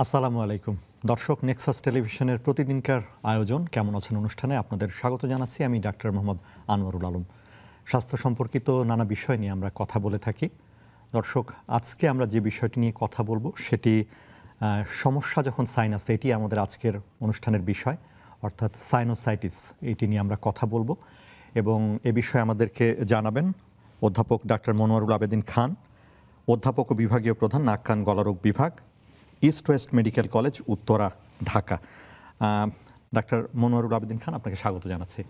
আসসালামু আলাইকুম দর্শক, নেক্সাস টেলিভিশনের প্রতিদিনকার আয়োজন কেমন আছেন অনুষ্ঠানে আপনাদের স্বাগত জানাচ্ছি। আমি ডাক্তার মোহাম্মদ আনোয়ারুল আলম। স্বাস্থ্য সম্পর্কিত নানা বিষয় নিয়ে আমরা কথা বলে থাকি। দর্শক, আজকে আমরা যে বিষয়টি নিয়ে কথা বলবো সেটি সমস্যা যখন সাইনাস, এটি আমাদের আজকের অনুষ্ঠানের বিষয়, অর্থাৎ সাইনোসাইটিস, এটি নিয়ে আমরা কথা বলবো। এবং এ বিষয়ে আমাদেরকে জানাবেন অধ্যাপক ডাক্তার মনোয়ারুল আবেদিন খান, অধ্যাপক ও বিভাগীয় প্রধান, নাক কান গলারোগ বিভাগ, east west medical college, Uttara, Dhaka. Doctor Monowarul Abedin Khan, আপনাকে স্বাগত জানাচ্ছি।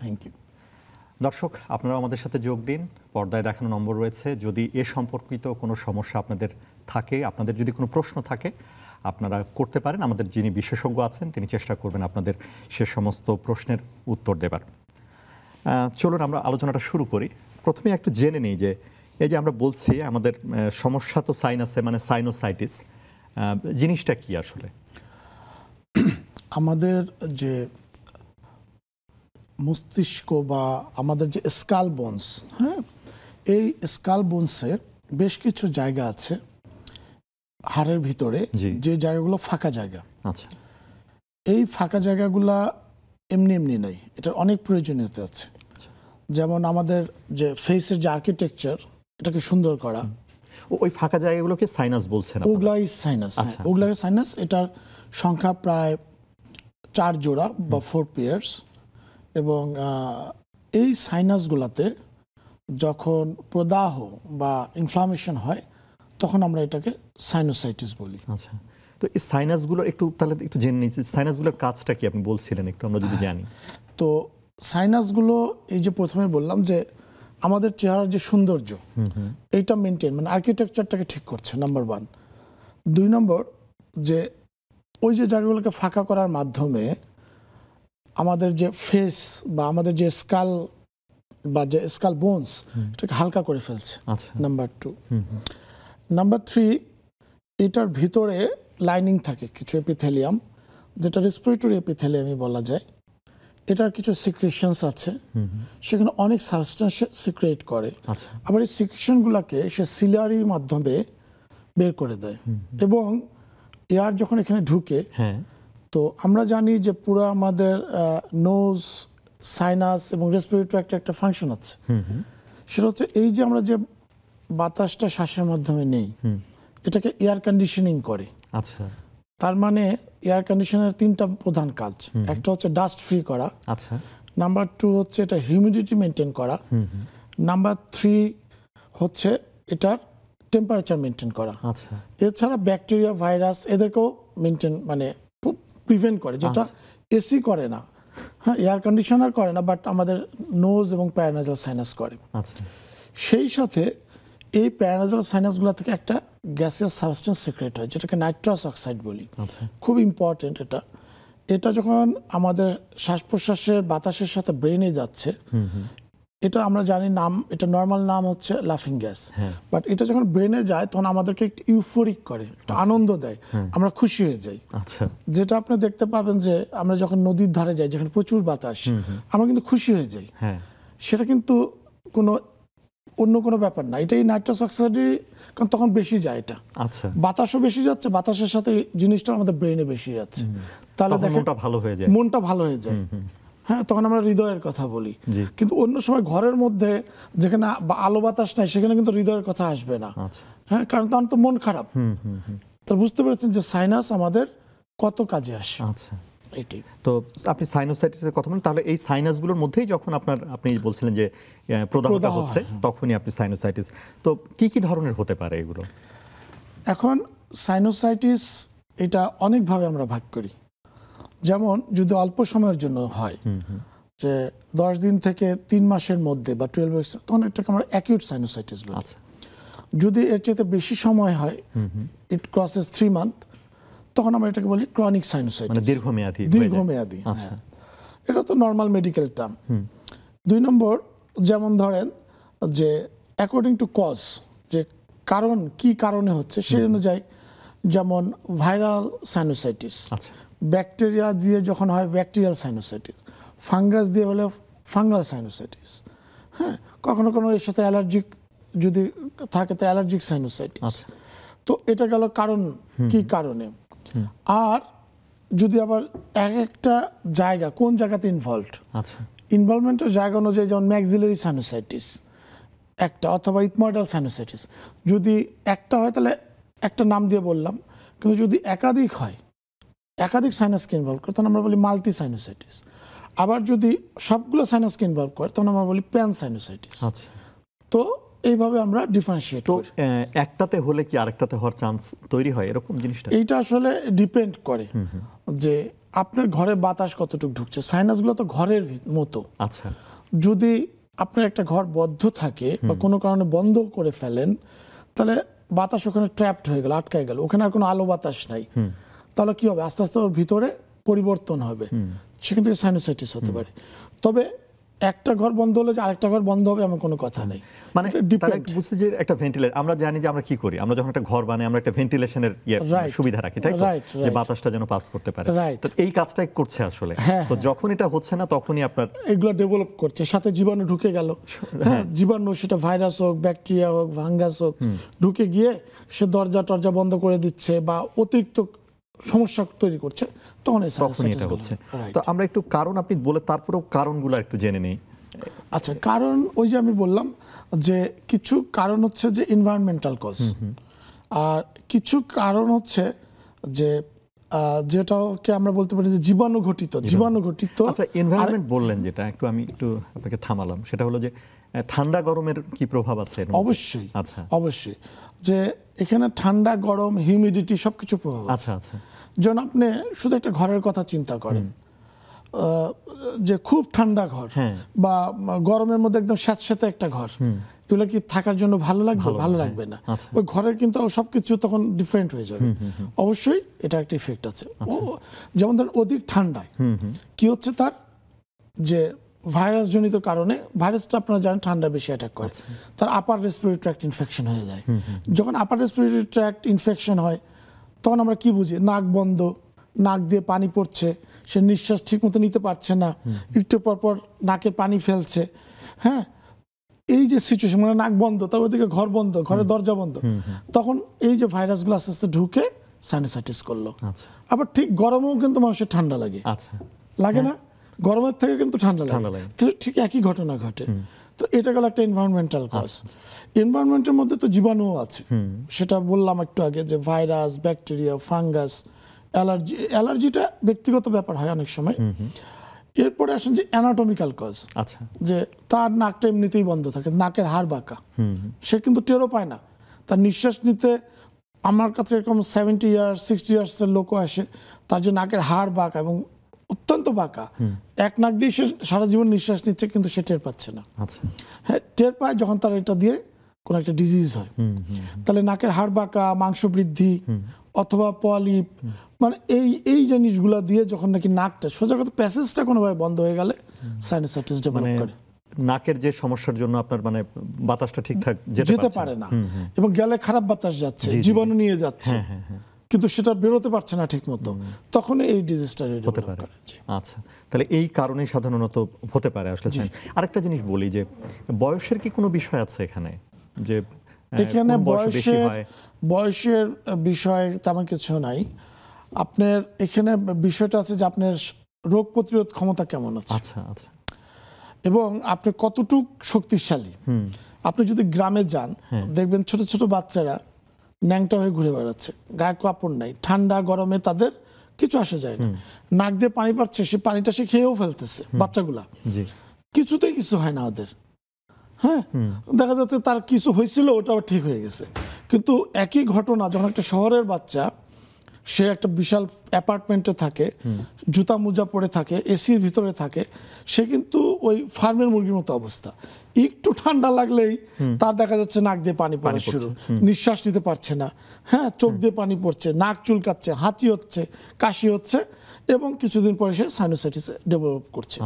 Thank you. দর্শক, আপনারাও আমাদের সাথে যোগ দিন। পর্দায় দেখানো নম্বর রয়েছে। যদি এ সম্পর্কিত কোনো সমস্যা আপনাদের থাকে, আপনাদের যদি কোনো প্রশ্ন থাকে, আপনারা করতে পারেন। আমাদের যিনি বিশেষজ্ঞ আছেন তিনি চেষ্টা করবেন আপনাদের সে সমস্ত প্রশ্নের উত্তর দেবার। চলুন আমরা আলোচনাটা শুরু করি। প্রথমে একটু জেনে নিই যে এই যে আমরা বলছি আমাদের সমস্যা তো সাইনাসে, মানে সাইনোসাইটিস জিনিসটা কি আসলে? আমাদের যে মস্তিষ্ক বা আমাদের যে স্কাল বোনস, হ্যাঁ, এই স্কাল বোনসে বেশ কিছু জায়গা আছে হাড়ের ভিতরে, যে জায়গাগুলো ফাঁকা জায়গা। আচ্ছা, এই ফাঁকা জায়গাগুলা এমনি এমনি নেই, এটার অনেক প্রয়োজনীয়তা আছে। যেমন আমাদের যে ফেসের যে আর্কিটেকচার, এটাকে সুন্দর করা। ওই ফাঁকা জায়গাগুলোকে সাইনাস বলছেন? ওগুলাই সাইনাস। ওগুলাই সাইনাস। এটার সংখ্যা প্রায় 4 জোড়া বা 4 পেয়ার্স। এবং এই সাইনাসগুলোতে যখন প্রদাহ বা ইনফ্লামেশন হয় তখন আমরা এটাকে সাইনোসাইটিস বলি। আচ্ছা, তো এই সাইনাসগুলো একটু তাহলে একটু জেনে নিচ্ছি, সাইনাসগুলোর কাজটা কি আপনি বলছিলেন, একটু আমরা যদি জানি। তো সাইনাসগুলো, এই যে প্রথমে বললাম যে আমাদের চেহারার যে সৌন্দর্য, এইটা মেনটেন, মানে আর্কিটেকচারটাকে ঠিক করছে, নাম্বার 1। 2 নম্বর, যে ওই যে জায়গাগুলোকে ফাঁকা করার মাধ্যমে আমাদের যে ফেস বা আমাদের যে স্কাল বা যে স্কাল বোনস, এটাকে হালকা করে ফেলছে। নাম্বার 2। নাম্বার 3, এটার ভিতরে লাইনিং থাকে কিছু এপিথেলিয়াম, যেটা রেসপিরেটরি এপিথেলিয়ামই বলা যায়। এটার কিছু সিক্রেশনস আছে, সেখানে অনেক সাবস্টেন্স সিক্রেট করে। আবার এই সিক্রেশনগুলোকে সে সিলারির মাধ্যমে বের করে দেয়। এবং এয়ার যখন এখানে ঢুকে, তো আমরা জানি যে পুরো আমাদের নোজ, সাইনাস এবং রেসপিরেটরি একটা ফাংশন আছে। সেটা হচ্ছে এই যে আমরা যে বাতাসটা শ্বাসের মাধ্যমে নেই, এটাকে এয়ার কন্ডিশনিং করে। আচ্ছা, তার মানে এয়ার কন্ডিশনের 3টা প্রধান কাজ। একটা হচ্ছে ডাস্ট ফ্রি করা। আচ্ছা। নাম্বার 2 হচ্ছে এটা হিউমিডিটি মেনটেন করা। নাম্বার 3 হচ্ছে এটার টেম্পারেচার মেনটেন করা। আচ্ছা। এছাড়া ব্যাকটেরিয়া, ভাইরাস, এদেরকেও মেনটেন, মানে প্রিভেন্ট করে, যেটা এসি করে না, হ্যাঁ, এয়ার কন্ডিশনার করে না, বাট আমাদের নোজ এবং প্যারানাজাল সাইনাস করে। আচ্ছা। সেই সাথে এই প্যারানাজাল সাইনাসগুলো থেকে একটা গ্যাসিয়াস সাবস্টেন্স সিক্রেট হয়, যেটাকে নাইট্রাস অক্সাইড বলি। খুব ইম্পর্টেন্ট এটা। এটা যখন আমাদের শ্বাস প্রশ্বাসের বাতাসের সাথে ব্রেনে যাচ্ছে, এটা আমরা জানি নাম, এটা নর্মাল নাম হচ্ছে লাফিং গ্যাস। বাট এটা যখন ব্রেনে যায় তখন আমাদেরকে একটু ইউফোরিক করে, একটা আনন্দ দেয়, আমরা খুশি হয়ে যাই। আচ্ছা, যেটা আপনি দেখতে পাবেন যে আমরা যখন নদীর ধারে যাই, যেখানে প্রচুর বাতাস, আমরা কিন্তু খুশি হয়ে যাই। সেটা কিন্তু অন্য কোনো ব্যাপার না, এটাই নাইট্রাস অক্সাইডের, কারণ তখন বেশি যায় এটা। আচ্ছা, বাতাসও বেশি যাচ্ছে, বাতাসের সাথে জিনিসটা আমাদের ব্রেনে বেশি যাচ্ছে, তাহলে দেখেন মনটা ভালো হয়ে যায়। হ্যাঁ, তখন আমরা হৃদয়ের কথা বলি। কিন্তু অন্য সময় ঘরের মধ্যে যেখানে আলো বাতাস নাই, সেখানে কিন্তু হৃদয়ের কথা আসবে না। হ্যাঁ, কারণ তখন তো মন খারাপ। তো বুঝতে পেরেছেন যে সাইনাস আমাদের কত কাজে আসে। আচ্ছা, এটাই তো আপনি সাইনোসাইটিসের কথা বলেন, তাহলে এই সাইনাসগুলোর মধ্যেই যখন আপনি বলছিলেন যে প্রদাহটা হচ্ছে, তখনই আপনি সাইনোসাইটিস। তো কি কি ধরনের হতে পারে এগুলো? এখন সাইনোসাইটিস এটা অনেকভাবে আমরা ভাগ করি। যেমন যদি অল্প সময়ের জন্য হয়, যে 10 দিন থেকে 3 মাসের মধ্যে বা 12 উইকস, তখন এটাকে আমরা অ্যাকিউট সাইনোসাইটিস বলি। যদি এর চেয়ে বেশি সময় হয়, ইট ক্রসেস 3 মান্থ, তখন আমরা এটাকে বলি ক্রনিক সাইনোসাইটিস, মানে দীর্ঘমেয়াদী। হ্যাঁ, এটা তো নর্মাল মেডিকেল টার্ম। 2 নম্বর, যেমন ধরেন যে অ্যাকর্ডিং টু কজ, যে কারণ কি কারণে হচ্ছে সেই অনুযায়ী, যেমন ভাইরাল সাইনোসাইটিস, ব্যাকটেরিয়া দিয়ে যখন হয় ব্যাকটেরিয়াল সাইনোসাইটিস, ফাঙ্গাস দিয়ে হলে ফাঙ্গাল সাইনোসাইটিস। হ্যাঁ, কখনো কখনো এর সাথে অ্যালার্জিক যদি থাকে তো অ্যালার্জিক সাইনোসাইটিস। তো এটা গেল কারণ, কি কারণে। আর যদি আবার এক একটা জায়গা কোন জায়গাতে ইনভলভড, আচ্ছা, ইনভলভমেন্টের জায়গা অনুযায়ী, যেমন ম্যাক্সিলারি সাইনোসাইটিস একটা, অথবা ইথময়েডাল সাইনোসাইটিস, যদি একটা হয় তাহলে একটা নাম দিয়ে বললাম, কিন্তু যদি একাধিক হয়, একাধিক সাইনাসকে ইনভলভ করে, তখন আমরা বলি মাল্টি সাইনোসাইটিস। আবার যদি সবগুলো সাইনাসকে ইনভলভ করে, তখন আমরা বলি প্যান সাইনোসাইটিস। আচ্ছা। তো এইভাবে আমরা ডিফারেন্সিয়েট তো করি। একটাতে হলে কি আরেকটাতে হওয়ার চান্স তৈরি হয় এরকম জিনিসটা? এইটা আসলে ডিপেন্ড করে যে আপনার ঘরে বাতাস কতটুকু ঢুকছে। সাইনাসগুলো তো ঘরের মতো। আচ্ছা, যদি আপনার একটা ঘর বদ্ধ থাকে বা কোনো কারণে বন্ধ করে ফেলেন, তাহলে বাতাস ওখানে ট্র্যাপড হয়ে গেল, আটকায় গেল, ওখানে আর কোনো আলো বাতাস নাই, তাহলে কি হবে? আস্তে আস্তে ওর ভিতরে পরিবর্তন হবে, সেখান থেকে সাইনোসাইটিস হতে পারে। তবে একটা ঘর বন্ধ হলে যে আরেকটা ঘর বন্ধ হবে এমন কোনো কথা নেই। মানে তাহলে বুঝছি যে একটা ভেন্টিলেশন, আমরা জানি যে আমরা কি করি, আমরা যখন একটা ঘর বানাই আমরা একটা ভেন্টিলেশনের সুবিধা রাখি, তাই তো, যে বাতাসটা যেন পাস করতে পারে। তো এই কাজটাই করছে আসলে। তো যখন এটা হচ্ছে না তখনই আপনার এগুলো ডেভেলপ করছে, সাথে জীবাণু ঢুকে গেল। হ্যাঁ, জীবাণু, সেটা ভাইরাস হোক, ব্যাকটেরিয়া হোক, ফাঙ্গাস হোক, ঢুকে গিয়ে সে দরজা টরজা বন্ধ করে দিচ্ছে বা অতিরিক্ত সমস্যা তৈরি করছে, তখনই এটা হচ্ছে। তো আমরা একটু কারণ আপনি বলে তারপরেও কারণগুলো একটু জেনে নেই। আচ্ছা, কারণ ওই যে আমি বললাম যে কিছু কারণ হচ্ছে যে এনভায়রনমেন্টাল কজ, আর কিছু কারণ হচ্ছে যে যেটাকে আমরা বলতে পারি যে জীবাণু ঘটিত। আচ্ছা, এনভায়রনমেন্ট বললেন যেটা, একটু আমি একটু আপনাকে থামালাম, সেটা হলো যে ঠান্ডা গরমের কি প্রভাব আছে? অবশ্যই। আচ্ছা, অবশ্যই, যে এখানে ঠান্ডা গরম হিউমিডিটি সবকিছু প্রভাব। আচ্ছা আচ্ছা। যেমন আপনি শুধু একটা ঘরের কথা চিন্তা করেন, যে খুব ঠান্ডা ঘর বা গরমের মধ্যে একদম স্যাঁতস্যাঁতে একটা ঘর, এগুলো কি থাকার জন্য ভালো লাগবে? ভালো লাগবে না। ওই ঘরের কিন্তু সবকিছু তখন ডিফারেন্ট হয়ে যাবে। অবশ্যই এটা একটা ইফেক্ট আছে। যেমন ধরেন অধিক ঠান্ডায় কি হচ্ছে, তার যে ভাইরাস জনিত কারণে, ভাইরাসটা আপনারা জানেন ঠান্ডা বেশি অ্যাটাক করে, তার আপার রেসপিরেটরি ট্র্যাক্ট ইনফেকশন হয়ে যায়। যখন আপার রেসপিরেটরি ট্র্যাক্ট ইনফেকশন হয়, তখন আমরা কি বুঝি? নাক বন্ধ, নাক দিয়ে পানি পড়ছে, সে নিঃশ্বাস ঠিক মতো নিতে পারছে না, একটু পরপর নাকে পানি ফেলছে। হ্যাঁ, এই যে সিচুয়েশন, মানে নাক বন্ধ, তার ওদিকে ঘর বন্ধ, ঘরের দরজা বন্ধ, তখন এই যে ভাইরাসগুলো আস্তে আস্তে ঢুকে সাইনোসাইটিস করলো। আবার ঠিক গরমেও কিন্তু মানুষের ঠান্ডা লাগে, লাগে না? গরমের থেকে কিন্তু ঠান্ডা লাগে, ঠিক একই ঘটনা ঘটে। তো এটা গেল একটা এনভায়রনমেন্টাল কজ। এনভায়রনমেন্টের মধ্যে তো জীবাণুও আছে, সেটা বললাম একটু আগে, যে ভাইরাস, ব্যাকটেরিয়া, ফাঙ্গাস, অ্যালার্জি। অ্যালার্জিটা ব্যক্তিগত ব্যাপার হয় অনেক সময়। এরপরে আসেন যে অ্যানাটমিক্যাল কজ, যে তার নাকটা এমনিতেই বন্ধ থাকে, নাকের হাড় বাঁকা, সে কিন্তু টেরও পায় না। তার নিঃশ্বাস নিতে, আমার কাছে এরকম 70 ইয়ার্স 60 ইয়ার্সের লোকও আসে, তার যে নাকের হাড় বাঁকা এবং অত্যন্ত বাঁকা, এক নাক দিয়ে সে সারা জীবন নিঃশ্বাস নিচ্ছে, কিন্তু সে টের পাচ্ছে না। হ্যাঁ, টের পায় যখন তার এটা দিয়ে কোনো একটা ডিজিজ হয়। তাহলে নাকের হাড় বাঁকা, মাংস বৃদ্ধি অথবা পলিপ, মানে এই জিনিসগুলো দিয়ে যখন নাকি নাকটা সোজা কথা প্যাসেজটা কোনোভাবে বন্ধ হয়ে গেলে সাইনোসাইটিস ডেভেলপ করে। নাকের যে সমস্যার জন্য আপনার মানে বাতাসটা ঠিকঠাক যেতে পারে না, এবং গেলে খারাপ বাতাস যাচ্ছে, জীবাণু নিয়ে যাচ্ছে, কিন্তু সেটা বেরোতে পারছে না ঠিক মতো, তখন এই ডিজিজটা হতে পারে। আচ্ছা, তাহলে এই কারণে সাধারণত হতে পারে আসলে। আরেকটা জিনিস বলি, যে বয়সের কি কোনো বিষয় আছে এখানে? যে এখানে বয়সের বিষয় তেমন কিছু নাই। আপনার এখানে বিষয়টা আছে যে আপনার রোগ প্রতিরোধ ক্ষমতা কেমন আছে, এবং আপনি কতটুক শক্তিশালী। আপনি যদি গ্রামে যান, দেখবেন ছোট ছোট বাচ্চারা ন্যাংটা হয়ে ঘুরে বেড়াচ্ছে, গায়ে কাপড় নাই, ঠান্ডা গরমে তাদের কিছু আসে যায় না, নাক দিয়ে পানি পাচ্ছে, সে পানিটা সে খেয়েও ফেলতেছে, বাচ্চাগুলা কিছুতেই কিছু হয় না ওদের। হ্যাঁ, দেখা যাচ্ছে তার কিছু হয়েছিল, ওটা ঠিক হয়ে গেছে। কিন্তু একই ঘটনা যখন একটা শহরের বাচ্চা, সে একটা বিশাল অ্যাপার্টমেন্টে থাকে, জুতা মোজা পরে থাকে, এসির ভিতরে থাকে, সে কিন্তু ওই ফার্মের মুরগির মতো অবস্থা। একটু ঠান্ডা লাগলেই তার দেখা যাচ্ছে নাক দিয়ে পানি পড়া শুরু, নিঃশ্বাস নিতে পারছে না, হ্যাঁ, চোখ দিয়ে পানি পড়ছে, নাক চুলকাচ্ছে, হাঁচি হচ্ছে, কাশি হচ্ছে, এবং কিছুদিন পরে সে সাইনোসাইটিস ডেভেলপ করছে।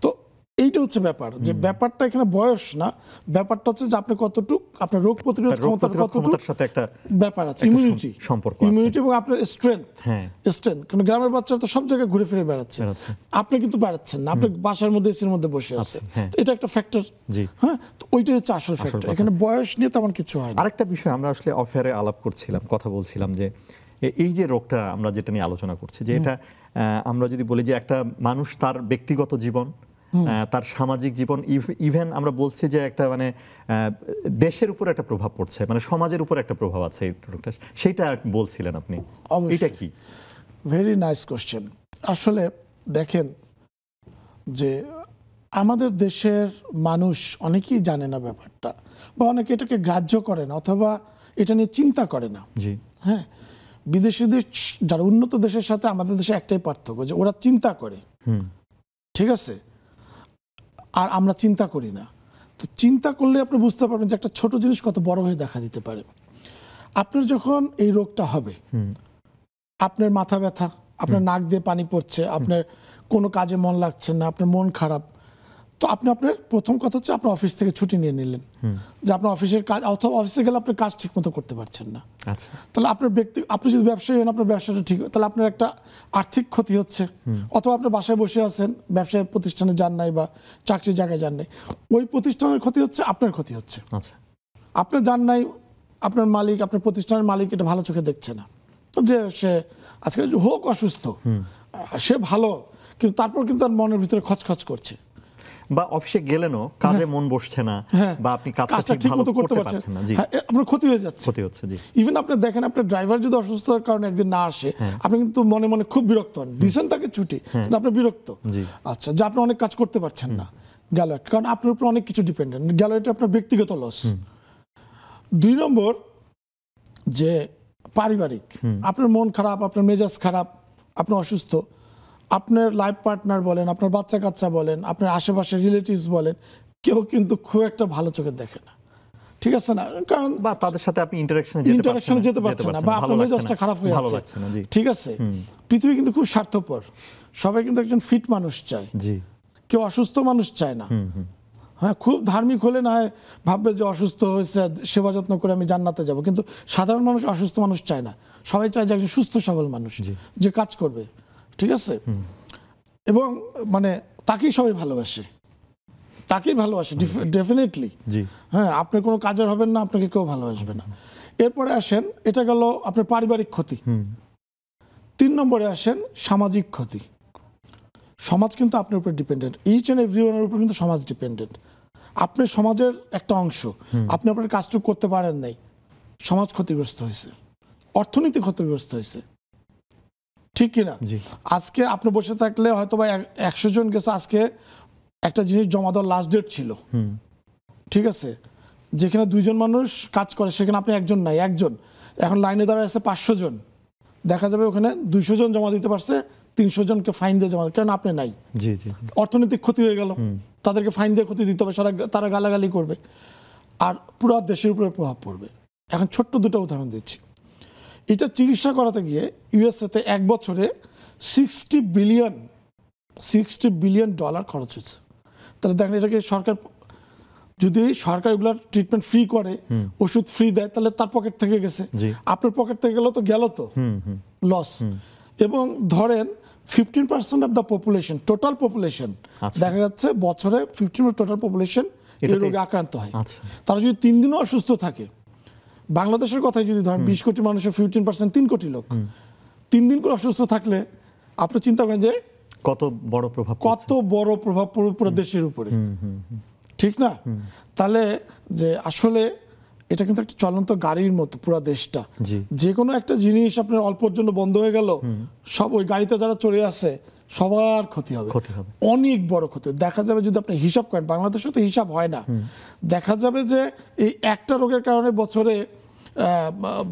তো এইটা হচ্ছে ব্যাপার, যে ব্যাপারটা এখানে বয়স না, ব্যাপারটা হচ্ছে যে আপনি কতটুক আপনার রোগ প্রতিরোধ ক্ষমতার সাথে একটা ব্যাপার আছে, ইমিউনিটি এবং আপনার স্ট্রেংথ। কারণ গ্রামের বাচ্চারা তো সব জায়গায় ঘুরে ফিরে বেড়াচ্ছে, আপনি কিন্তু বেড়াচ্ছেন না, আপনি বাসার মধ্যে এসির মধ্যে বসে আছে, এটা একটা ফ্যাক্টর। হ্যাঁ, তো ওইটাই হচ্ছে আসল ফ্যাক্টর, এখানে বয়স নিয়ে তেমন কিছু হয় না। আরেকটা বিষয় আমরা আসলে অফেয়ারে আলাপ করছিলাম, কথা বলছিলাম, যে এই যে রোগটা আমরা যেটা নিয়ে আলোচনা করছি, যে এটা আমরা যদি বলি যে একটা মানুষ তার ব্যক্তিগত জীবন, তার সামাজিক জীবন, ইভেন আমরা বলছি যে একটা মানে দেশের উপর একটা প্রভাব পড়ছে, মানে সমাজের উপর একটা প্রভাব আছে এই রোগটা, সেইটা বলছিলেন আপনি। এটা কি? Very nice question. আসলে দেখেন যে আমাদের দেশের মানুষ অনেকেই জানে না ব্যাপারটা, বা অনেকে এটাকে গ্রাহ্য করে না, অথবা এটা নিয়ে চিন্তা করে না। জি। হ্যাঁ, বিদেশিদের, যারা উন্নত দেশের সাথে আমাদের দেশে একটাই পার্থক্য, যে ওরা চিন্তা করে, ঠিক আছে, আর আমরা চিন্তা করি না। তো চিন্তা করলে আপনি বুঝতে পারবেন যে একটা ছোট জিনিস কত বড় হয়ে দেখা দিতে পারে। আপনার যখন এই রোগটা হবে, আপনার মাথা ব্যথা, আপনার নাক দিয়ে পানি পড়ছে, আপনার কোনো কাজে মন লাগছে না, আপনার মন খারাপ, তো আপনি আপনার প্রথম কথা হচ্ছে আপনার অফিস থেকে ছুটি নিয়ে নিলেন, যে আপনার অফিসের কাজ, অথবা অফিসে গেলে আপনার কাজ ঠিক মতো করতে পারছেন না। আচ্ছা, তাহলে আপনার আপনি যদি ব্যবসায়ী হন, আপনার ব্যবসাটা ঠিক, তাহলে আপনার একটা আর্থিক ক্ষতি হচ্ছে। অথবা আপনার বাসায় বসে আছেন, ব্যবসায় প্রতিষ্ঠানে যান নাই বা চাকরির জায়গায় যান নাই, ওই প্রতিষ্ঠানের ক্ষতি হচ্ছে, আপনার ক্ষতি হচ্ছে। আচ্ছা, আপনি যান নাই, আপনার মালিক, আপনার প্রতিষ্ঠানের মালিক এটা ভালো চোখে দেখছে না, যে সে আজকে হোক অসুস্থ, সে ভালো, কিন্তু তারপর কিন্তু তার মনের ভিতরে খচখচ করছে। বা অফিসে গেলেনও কাজে মন বসছে না, বা আপনি কাজটা ঠিক ভালো করতে পারছেন না, জি, আপনার ক্ষতি হয়ে যাচ্ছে, ক্ষতি হচ্ছে। জি। ইভেন আপনি দেখেন, আপনার ড্রাইভার যদি অসুস্থতার কারণে একদিন না আসে, আপনি কিন্তু মনে মনে খুব বিরক্ত হন, দিচ্ছেন তাকে ছুটি, কিন্তু আপনি বিরক্ত। আচ্ছা, যে আপনি অনেক কাজ করতে পারছেন না, গেল, কারণ আপনার উপর অনেক কিছু ডিপেন্ডেন্ট গেল, এটা আপনার ব্যক্তিগত লস। 2 নম্বর, যে পারিবারিক, আপনার মন খারাপ, আপনার মেজাজ খারাপ, আপনি অসুস্থ, আপনার লাইফ পার্টনার বলেন, আপনার বাচ্চা কাচ্চা বলেন, আপনার আশেপাশের রিলেটিভস বলেন, কেউ কিন্তু খুব একটা ভালো চোখে দেখে না, ঠিক আছে না, কারণ বা তাদের সাথে আপনি ইন্টারাকশনে যেতে পারছেন না, বা আপনার মেজাজটা খারাপ হয়ে যাচ্ছে, ঠিক আছে। পৃথিবী কিন্তু খুব স্বার্থপর, সবাই কিন্তু একজন ফিট মানুষ চায়, কেউ অসুস্থ মানুষ চায় না। হ্যাঁ, খুব ধার্মিক হলে না হয় ভাববে যে অসুস্থ হয়েছে, সেবা যত্ন করে আমি জান্নাতে যাব, কিন্তু সাধারণ মানুষ অসুস্থ মানুষ চায় না, সবাই চায় যে একজন সুস্থ সবল মানুষ যে কাজ করবে, ঠিক আছে, এবং মানে তাকেই সবাই ভালোবাসে, তাকেই ভালোবাসে ডেফিনেটলি। হ্যাঁ, আপনি কোনো কাজের হবেন না, আপনাকে কেউ ভালোবাসবে না। এরপরে আসেন, এটা গেল আপনার পারিবারিক ক্ষতি। 3 নম্বরে আসেন সামাজিক ক্ষতি। সমাজ কিন্তু আপনার উপর ডিপেন্ডেন্ট, ইচ অ্যান্ড এভরিওয়ানের উপর কিন্তু সমাজ ডিপেন্ডেন্ট। আপনি সমাজের একটা অংশ, আপনি আপনার কাজটুকু করতে পারেন নাই, সমাজ ক্ষতিগ্রস্ত হয়েছে, অর্থনীতি ক্ষতিগ্রস্ত হয়েছে, ঠিক কিনা? আজকে আপনি বসে থাকলে হয়তো বা 100 জন গেছে, আজকে একটা জিনিস জমা দেওয়ার লাস্ট ডেট ছিল, ঠিক আছে, যেখানে 2 জন মানুষ কাজ করে, সেখানে আপনি একজন নাই, একজন, এখন লাইনে দাঁড়ায় আছে 500 জন, দেখা যাবে ওখানে 200 জন জমা দিতে পারছে, 300 জনকে ফাইন দিয়ে জমা, কারণ আপনি নাই। অর্থনৈতিক ক্ষতি হয়ে গেল, তাদেরকে ফাইন দিয়ে ক্ষতি দিতে হবে, তারা গালাগালি করবে, আর পুরো দেশের উপরে প্রভাব পড়বে। এখন ছোট্ট 2টা উদাহরণ দিচ্ছি। এটা চিকিৎসা করাতে গিয়ে ইউএসএতে 1 বছরে $60 বিলিয়ন খরচ হচ্ছে। তাহলে দেখেন, এটাকে সরকার, যদি সরকার এগুলোর ট্রিটমেন্ট ফ্রি করে, ওষুধ ফ্রি দেয়, তাহলে তার পকেট থেকে গেছে, আপনার পকেট থেকে গেল তো লস। এবং ধরেন 15% of the population, total population, দেখা যাচ্ছে বছরে 15% টোটাল পপুলেশন এই রোগে আক্রান্ত হয়। তারা যদি 3 দিনও অসুস্থ থাকে, বাংলাদেশের কথাই যদি ধরেন, 20 কোটি মানুষের 15% 3 কোটি লোক, 3 দিন করে অসুস্থ থাকলে আপনি চিন্তা করেন যে কত বড় প্রভাব পড়বে পুরো দেশের উপরে, ঠিক না? তাহলে যে আসলে এটা কিন্তু একটা চলন্ত গাড়ির মতো পুরো দেশটা, যে কোনো একটা জিনিস আপনার অল্পর জন্য বন্ধ হয়ে গেল, সব ওই গাড়িতে যারা চড়ে আছে সবার ক্ষতি হবে, অনেক বড় ক্ষতি। দেখা যাবে যদি আপনি হিসাব করেন, বাংলাদেশে তো হিসাব হয় না, দেখা যাবে যে এই একটা রোগের কারণে বছরে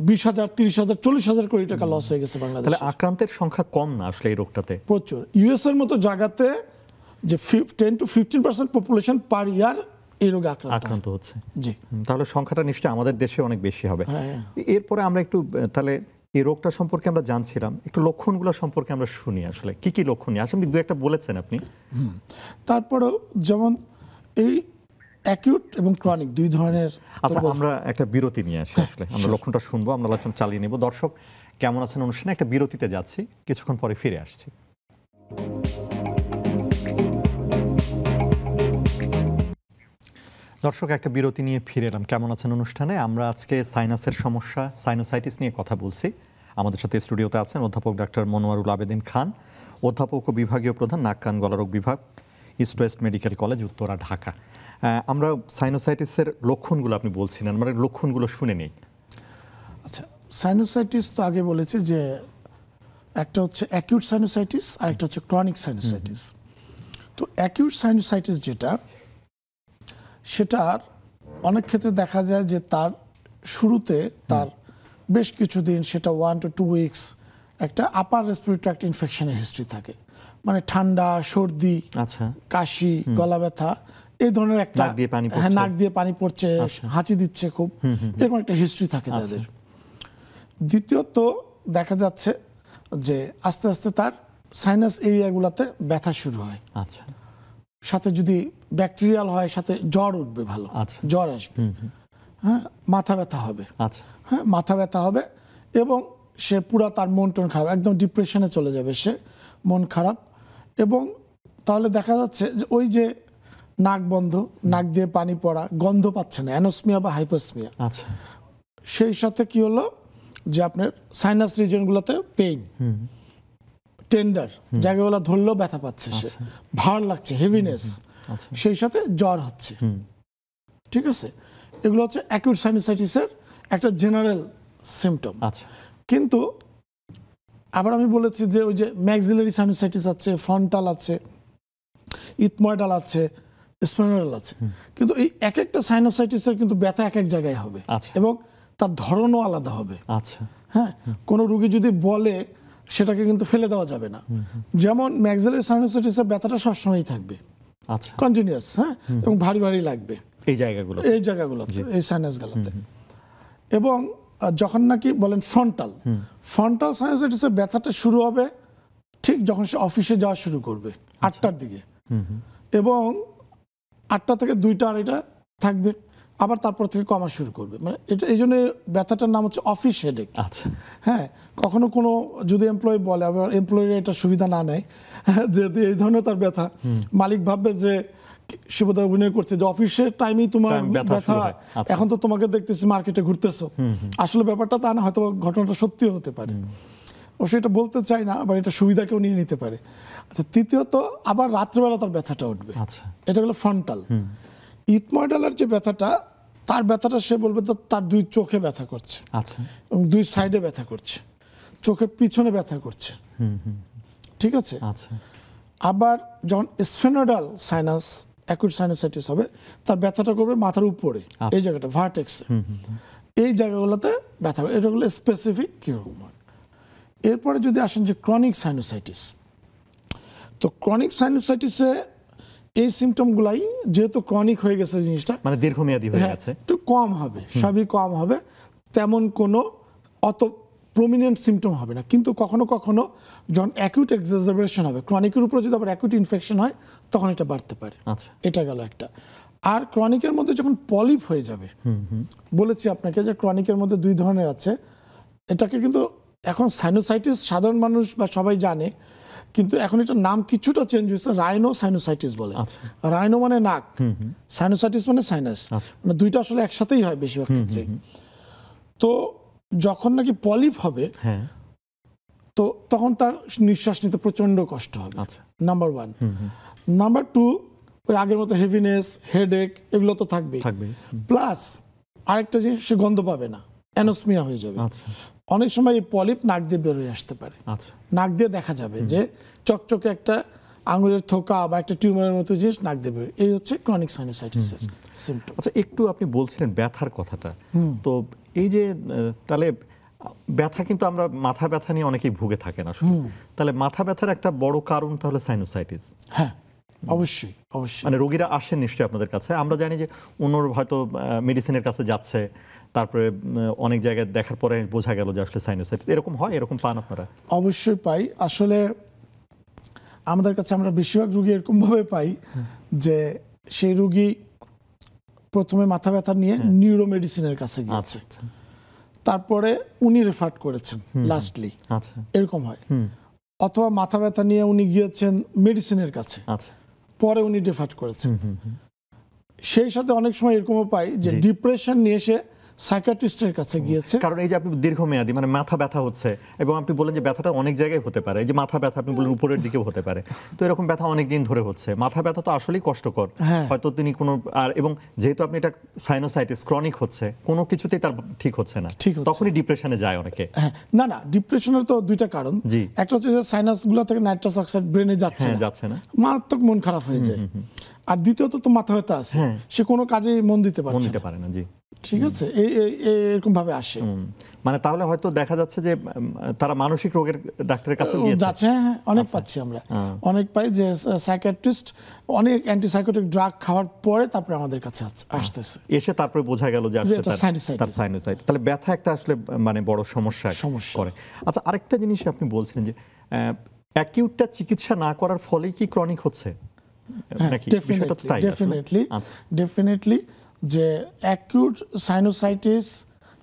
20,000, 30,000, 40,000 কোটি টাকা লস হয়ে গেছে বাংলাদেশে। তাহলে আক্রান্তের সংখ্যা কম না আসলে এই রোগটাতে? প্রচুর। ইউএস এর মতো জায়গাতে যে 10 to 15% পপুলেশন পার ইয়ার এই রোগে আক্রান্ত হচ্ছে। জি, তাহলে সংখ্যাটা নিশ্চয়ই আমাদের দেশে অনেক বেশি হবে। এরপরে আমরা একটু তাহলে এই রোগটা সম্পর্কে আমরা জানছিলাম, একটু লক্ষণগুলো সম্পর্কে আমরা শুনি, আসলে কি কি লক্ষণ নিয়ে আসলে 2-1টা বলেছেন আপনি। তারপরেও যেমন এই অ্যাকিউট এবং ক্রনিক 2 ধরনের। আচ্ছা, আমরা একটা বিরতি নিয়ে আসি, আসলে আমরা লক্ষণটা শুনবো, আমরা আলোচনা চালিয়ে নেব। দর্শক কেমন আছেন অনুষ্ঠানে একটা বিরতিতে যাচ্ছি, কিছুক্ষণ পরে ফিরে আসছি। দর্শক একটা বিরতি নিয়ে ফিরে এলাম। কেমন আছেন অনুষ্ঠানে আমরা আজকে সাইনাসের সমস্যা, সাইনোসাইটিস নিয়ে কথা বলছি। আমাদের সাথে স্টুডিওতে আছেন অধ্যাপক ডাক্তার মনোয়ারুল আবেদিন খান, অধ্যাপক ও বিভাগীয় প্রধান, নাক কান গলারোগ বিভাগ, east west medical college, Uttara, Dhaka. আমরা সাইনোসাইটিসের লক্ষণগুলো আপনি বলছিলেন, আমরা লক্ষণগুলো শুনে নিই। আচ্ছা, সাইনোসাইটিস তো আগে বলেছি যে একটা হচ্ছে অ্যাকিউট সাইনোসাইটিস আর একটা হচ্ছে ক্রনিক সাইনোসাইটিস। তো অ্যাকিউট সাইনোসাইটিস যেটা, সেটার অনেক ক্ষেত্রে দেখা যায় যে তার শুরুতে তার বেশ কিছুদিন, সেটা 1 to 2 উইকস একটা আপার রেসপিরেটরি ট্র্যাক্ট ইনফেকশনের হিস্ট্রি থাকে, মানে ঠান্ডা, সর্দি, আচ্ছা, কাশি, গলা ব্যথা, এই ধরনের একটা নাক দিয়ে পানি পড়ছে, হ্যাঁ, নাক দিয়ে পানি পড়ছে, হাঁচি দিচ্ছে খুব, এরকম একটা হিস্ট্রি থাকে তাদের। দ্বিতীয়ত দেখা যাচ্ছে যে আস্তে আস্তে তার সাইনাস এরিয়াগুলোতে ব্যথা শুরু হয়, আচ্ছা, সাথে যদি ব্যাকটেরিয়াল হয় সাথে জ্বর উঠবে, ভালো আচ্ছা, জ্বর আসবে, হ্যাঁ, মাথা ব্যথা হবে, আচ্ছা, হ্যাঁ, মাথা ব্যথা হবে, এবং সে পুরা তার মন টন খারাপ, একদম ডিপ্রেশনে চলে যাবে সে, মন খারাপ। এবং তাহলে দেখা যাচ্ছে যে ওই যে নাক বন্ধ, নাক দিয়ে পানি পড়া, গন্ধ পাচ্ছে না, অ্যানোসমিয়া বা হাইপোসমিয়া, আচ্ছা, সেই সাথে কি হলো যে আপনার সাইনাস রিজনগুলোতে পেইন, টেন্ডার জায়গাগুলো ধরলেও ব্যথা পাচ্ছে সে, ভার লাগছে, হেভিনেস, সেই সাথে জ্বর হচ্ছে, ঠিক আছে। এগুলো হচ্ছে অ্যাকিউট সাইনোসাইটিসের একটা জেনারেল সিমটম। আচ্ছা, কিন্তু আবার আমি বলেছি যে ওই যে ম্যাক্সিলারি সাইনোসাইটিস আছে, ফ্রন্টাল আছে, ইথময়েডাল আছে, স্পেনোডাল আছে, কিন্তু এই এক একটা সাইনোসাইটিসের কিন্তু ব্যথা এক এক জায়গায় হবে, আচ্ছা, এবং তার ধরনও আলাদা হবে। আচ্ছা, হ্যাঁ, কোনো রুগী যদি বলে সেটাকে কিন্তু ফেলে দেওয়া যাবে না। যেমন ম্যাক্সিলারি সাইনোসাইটিসের ব্যথাটা সবসময়ই থাকবে, আচ্ছা, কন্টিনিউয়াস, হ্যাঁ, এবং ভারী ভারী লাগবে এই জায়গাগুলো, এই জায়গাগুলোতে, এই সাইনাসগুলোতে। এবং যখন নাকি বলেন ফ্রন্টাল সাইনোসাইটিসের ব্যথাটা শুরু হবে ঠিক যখন সে অফিসে যাওয়া শুরু করবে 8টার দিকে, এবং 8টা থেকে 2টা 2:30 থাকবে, আবার তারপর থেকে কমা শুরু করবে। মানে এটা এই জন্য ব্যথাটার নাম হচ্ছে অফিস হেডেক। আচ্ছা, হ্যাঁ, কখনো কোনো যদি এমপ্লয়ি বলে, আবার এমপ্লয়িরা এটা সুবিধা না নেয়, যদি এই ধরনের তার ব্যথা, মালিক ভাববে যে সুবিধা অভিনয় করছে যে অফিসের টাইমেই তোমার ব্যথা, এখন তো তোমাকে দেখতেছি মার্কেটে ঘুরতেছো, আসলে ব্যাপারটা তা না, হয়তো ঘটনাটা সত্যিও হতে পারে, অবশ্যই এটা বলতে চাই না, আবার এটা সুবিধা কেউ নিয়ে নিতে পারে। আচ্ছা, তৃতীয়ত আবার রাত্রেবেলা তার ব্যথাটা উঠবে, এটা হলো ফ্রন্টাল। ইথময়েডালের যে ব্যথাটা, তার ব্যথাটা সে বলবে তার 2 চোখে ব্যথা করছে, আচ্ছা, এবং 2 সাইডে ব্যথা করছে, চোখের পিছনে ব্যথা করছে, ঠিক আছে। আচ্ছা, আবার যখন স্পেনোডাল সাইনাস অ্যাকিউট সাইনোসাইটিস হবে, তার ব্যথাটা করবে মাথার উপরে, এই জায়গাটা ভার্টেক্স, এই জায়গাগুলোতে ব্যথা হবে, এটা হলো স্পেসিফিক কিরকম। এরপরে যদি আসেন যে ক্রনিক সাইনোসাইটিস, তো ক্রনিক সাইনোসাইটিসে এই সিমটমগুলাই যেহেতু ক্রনিক হয়ে গেছে জিনিসটা, মানে দীর্ঘমেয়াদী হয়ে গেছে, একটু কম হবে, সবই কম হবে, তেমন কোনো অত প্রমিনেন্ট সিমটম হবে না। কিন্তু কখনো কখনো যখন অ্যাকিউট এক্সাজারবেশন হবে, ক্রনিকের উপরে যদি আবার অ্যাকিউট ইনফেকশন হয়, তখন এটা বাড়তে পারে। আচ্ছা, এটা গেল একটা। আর ক্রনিকের মধ্যে যখন পলিপ হয়ে যাবে, বলেছি আপনাকে যে ক্রনিকের মধ্যে 2 ধরনের আছে, এটাকে কিন্তু এখন সাইনোসাইটিস সাধারণ মানুষ বা সবাই জানে, কিন্তু এখন এটার নাম কিছুটা চেঞ্জ হয়েছে, রাইনো সাইনোসাইটিস বলে। রাইনো মানে নাক, সাইনোসাইটিস মানে সাইনাস, মানে দুইটা আসলে একসাথেই হয় বেশিরভাগ ক্ষেত্রে। তো যখন নাকি পলিপ হবে, তো তখন তার নিঃশ্বাস নিতে প্রচন্ড কষ্ট হবে, নাম্বার 1। নাম্বার 2, ওই আগের মতো হেভিনেস, হেডেক, এগুলো তো থাকবেই, প্লাস আরেকটা জিনিস, সে গন্ধ পাবে না, অ্যানোসমিয়া হয়ে যাবে। অনেক সময় এই পলিপ নাক দিয়ে বের হয়ে আসতে পারে, নাক দিয়ে দেখা যাবে যে চকচকে একটা আঙুলের থোকা বা একটা টিউমারের মতো জিনিস নাক দিয়ে বের, এই হচ্ছে ক্রনিক সাইনোসাইটিসের সিমটম। আচ্ছা, একটু আপনি বলছিলেন ব্যথার কথাটা, তো এই যে তাহলে ব্যথা, কিন্তু আমরা মাথা ব্যথা নিয়ে অনেকেই ভুগে থাকেন আসলে, তাহলে মাথা ব্যথার একটা বড় কারণ তাহলে সাইনোসাইটিস? হ্যাঁ, অবশ্যই অবশ্যই। মানে রোগীরা আসেন নিশ্চয়ই আপনাদের কাছে, আমরা জানি যে অন্যর হয়তো মেডিসিনের কাছে যাচ্ছে, তারপরে অনেক জায়গায় দেখার পরে বোঝা গেল যে আসলে সাইনোসাইটিস। এরকম হয়, এরকম পান আপনারা? অবশ্যই পাই। আসলে আমাদের কাছে আমরা বেশিরভাগ রুগী এরকম ভাবে পাই যে সেই রুগী প্রথমে মাথা ব্যথা নিয়ে নিউরো মেডিসিনের কাছে গিয়েছে, তারপরে উনি রেফার করেছেন লাস্টলি, এরকম হয়। অথবা মাথা ব্যথা নিয়ে উনি গিয়েছেন মেডিসিনের কাছে, পরে উনি রেফার করেছেন। সেই সাথে অনেক সময় এরকমও পাই যে ডিপ্রেশন নিয়ে এসে সাইকিয়াট্রিস্টের কাছে গিয়েছে। কারণ এই যে আপনি দীর্ঘমেয়াদী মানে মাথা ব্যথা হচ্ছে এবং আপনি বলেন যে ব্যথাটা অনেক জায়গায় হতে পারে, এই যে মাথা ব্যথা আপনি বলেন উপরের দিকেও হতে পারে, তো এরকম ব্যথা অনেক দিন ধরে হচ্ছে, মাথা ব্যথা তো আসলেই কষ্টকর। হয়তো তিনি কোনো আর এবং যেহেতু আপনি এটা সাইনোসাইটিস ক্রনিক হচ্ছে, কোনো কিছুতেই তার ঠিক হচ্ছে না, তখনই ডিপ্রেশনে যায় অনেকে। না না, ডিপ্রেশনের তো দুইটা কারণ। একটা হচ্ছে যে সাইনাসগুলো থেকে নাইট্রাস অক্সাইড ব্রেনে যাচ্ছে না, মারাত্মক মন খারাপ হয়ে যায়। আর দ্বিতীয়ত তো মাথা ব্যথা আছে, সে কোনো কাজে মন দিতে পারে না। জি, ঠিক আছে, এরকম ভাবে আসে। মানে তাহলে হয়তো দেখা যাচ্ছে যে তারা মানসিক রোগের ডাক্তারের কাছে যাচ্ছে। হ্যাঁ, অনেক পাচ্ছি আমরা, অনেক পাই যে সাইকিয়াট্রিস্ট অনেক অ্যান্টিসাইকোটিক ড্রাগ খাওয়ার পরে তারপরে আমাদের কাছে আসতেছে, এসে তারপরে বোঝা গেল যে আসলে তার সাইনোসাইটিস। তাহলে ব্যথা একটা আসলে মানে বড় সমস্যা করে। আচ্ছা, আরেকটা জিনিস আপনি বলছিলেন যে অ্যাকিউটটা চিকিৎসা না করার ফলেই কি ক্রনিক হচ্ছে নাকি? ডেফিনেটলি যে অ্যাকিউট সাইনোসাইটিস,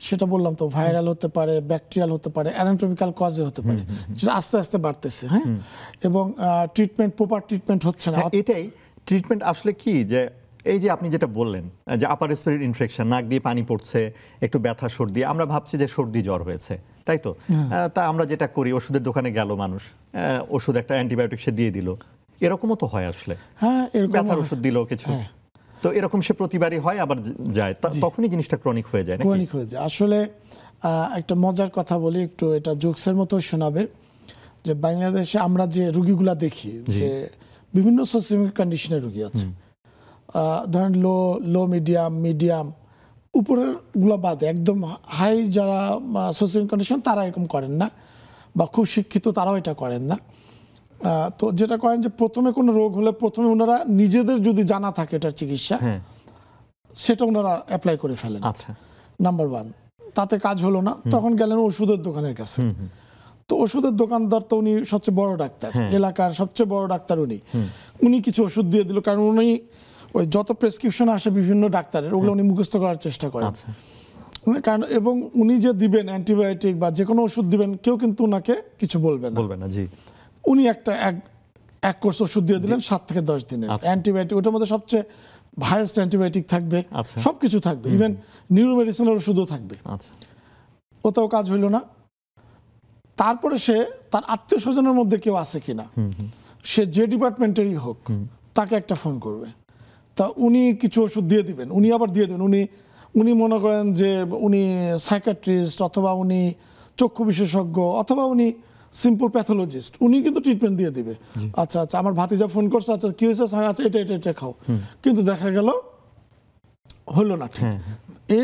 সেটা বললাম তো, ভাইরাল হতে পারে, ব্যাকটেরিয়াল হতে পারে, অ্যানাটমিক্যাল কজে হতে পারে, যেটা আস্তে আস্তে বাড়তেছে। হ্যাঁ, এবং ট্রিটমেন্ট, প্রপার ট্রিটমেন্ট হচ্ছে না। এটাই ট্রিটমেন্ট আসলে কি, যে এই যে আপনি যেটা বললেন যে আপার রেসপিরেটরি ইনফেকশন, নাক দিয়ে পানি পড়ছে, একটু ব্যথা, সর্দি, আমরা ভাবছি যে সর্দি জ্বর হয়েছে, তাই তো? তা আমরা যেটা করি, ওষুধের দোকানে গেল মানুষ, ওষুধ একটা অ্যান্টিবায়োটিক সে দিয়ে দিল, এরকমও তো হয় আসলে। হ্যাঁ, ব্যথার ওষুধ দিল কিছু, তো এরকম সে প্রতিবারই হয়, আবার যায়, তখনই জিনিসটা ক্রনিক হয়ে যায়। ক্রনিক হয়ে যায়। আসলে একটা মজার কথা বলি, একটু এটা জোকসের মতো শোনাবে, যে বাংলাদেশে আমরা যে রোগীগুলা দেখি, যে বিভিন্ন সোসিওইকোনমিক কন্ডিশনের রোগী আছে, ধরেন লো মিডিয়াম, উপরের গুলা বাদে একদম হাই যারা সোসিওইকোনমিক কন্ডিশন, তারা এরকম করেন না, বা খুব শিক্ষিত তারাও এটা করেন না। তো যেটা করেন যে প্রথমে কোনো রোগ হলে প্রথমে ওনারা নিজেদের যদি জানা থাকে এটার চিকিৎসা, সেটা ওনারা অ্যাপ্লাই করে ফেলেন। নাম্বার 1, তাতে কাজ হলো না, তখন গেলেন ওষুধের দোকানের কাছে। তো ওষুধের দোকানদার তো উনি সবচেয়ে বড় ডাক্তার, এলাকার সবচেয়ে বড় ডাক্তার, উনি কিছু ওষুধ দিয়ে দিল, কারণ উনি ওই যত প্রেসক্রিপশন আসে বিভিন্ন ডাক্তারের, ওগুলো উনি মুখস্থ করার চেষ্টা করেন। কারণ এবং উনি যে দিবেন অ্যান্টিবায়োটিক বা যে কোনো ওষুধ দিবেন, কেউ কিন্তু ওনাকে কিছু বলবে না। জি, উনি এক কোর্স ওষুধ দিয়ে দিলেন 7 থেকে 10 দিনের অ্যান্টিবায়োটিক, ওটার মধ্যে সবচেয়ে ভাইরাস অ্যান্টিবায়োটিক থাকবে, সবকিছু থাকবে, ইভেন নিউরো মেডিসিনের ওষুধও থাকবে। ওটাও কাজ হইল না। তারপরে সে তার আত্মীয় স্বজনের মধ্যে কেউ আছে কিনা, সে যে ডিপার্টমেন্টেরই হোক, তাকে একটা ফোন করবে। তা উনি কিছু ওষুধ দিয়ে দিবেন, উনি আবার দিয়ে দেবেন। উনি মনে করেন যে উনি সাইকিয়াট্রিস্ট, অথবা উনি চক্ষু বিশেষজ্ঞ, অথবা উনি সিম্পল প্যাথোলজিস্ট, উনি কিন্তু ট্রিটমেন্ট দিয়ে দিবে। আচ্ছা, আমার ভাতিজা ফোন করছে, আচ্ছা কি হয়েছে, আচ্ছা এটা খাও, কিন্তু দেখা গেল হলো না ঠিক।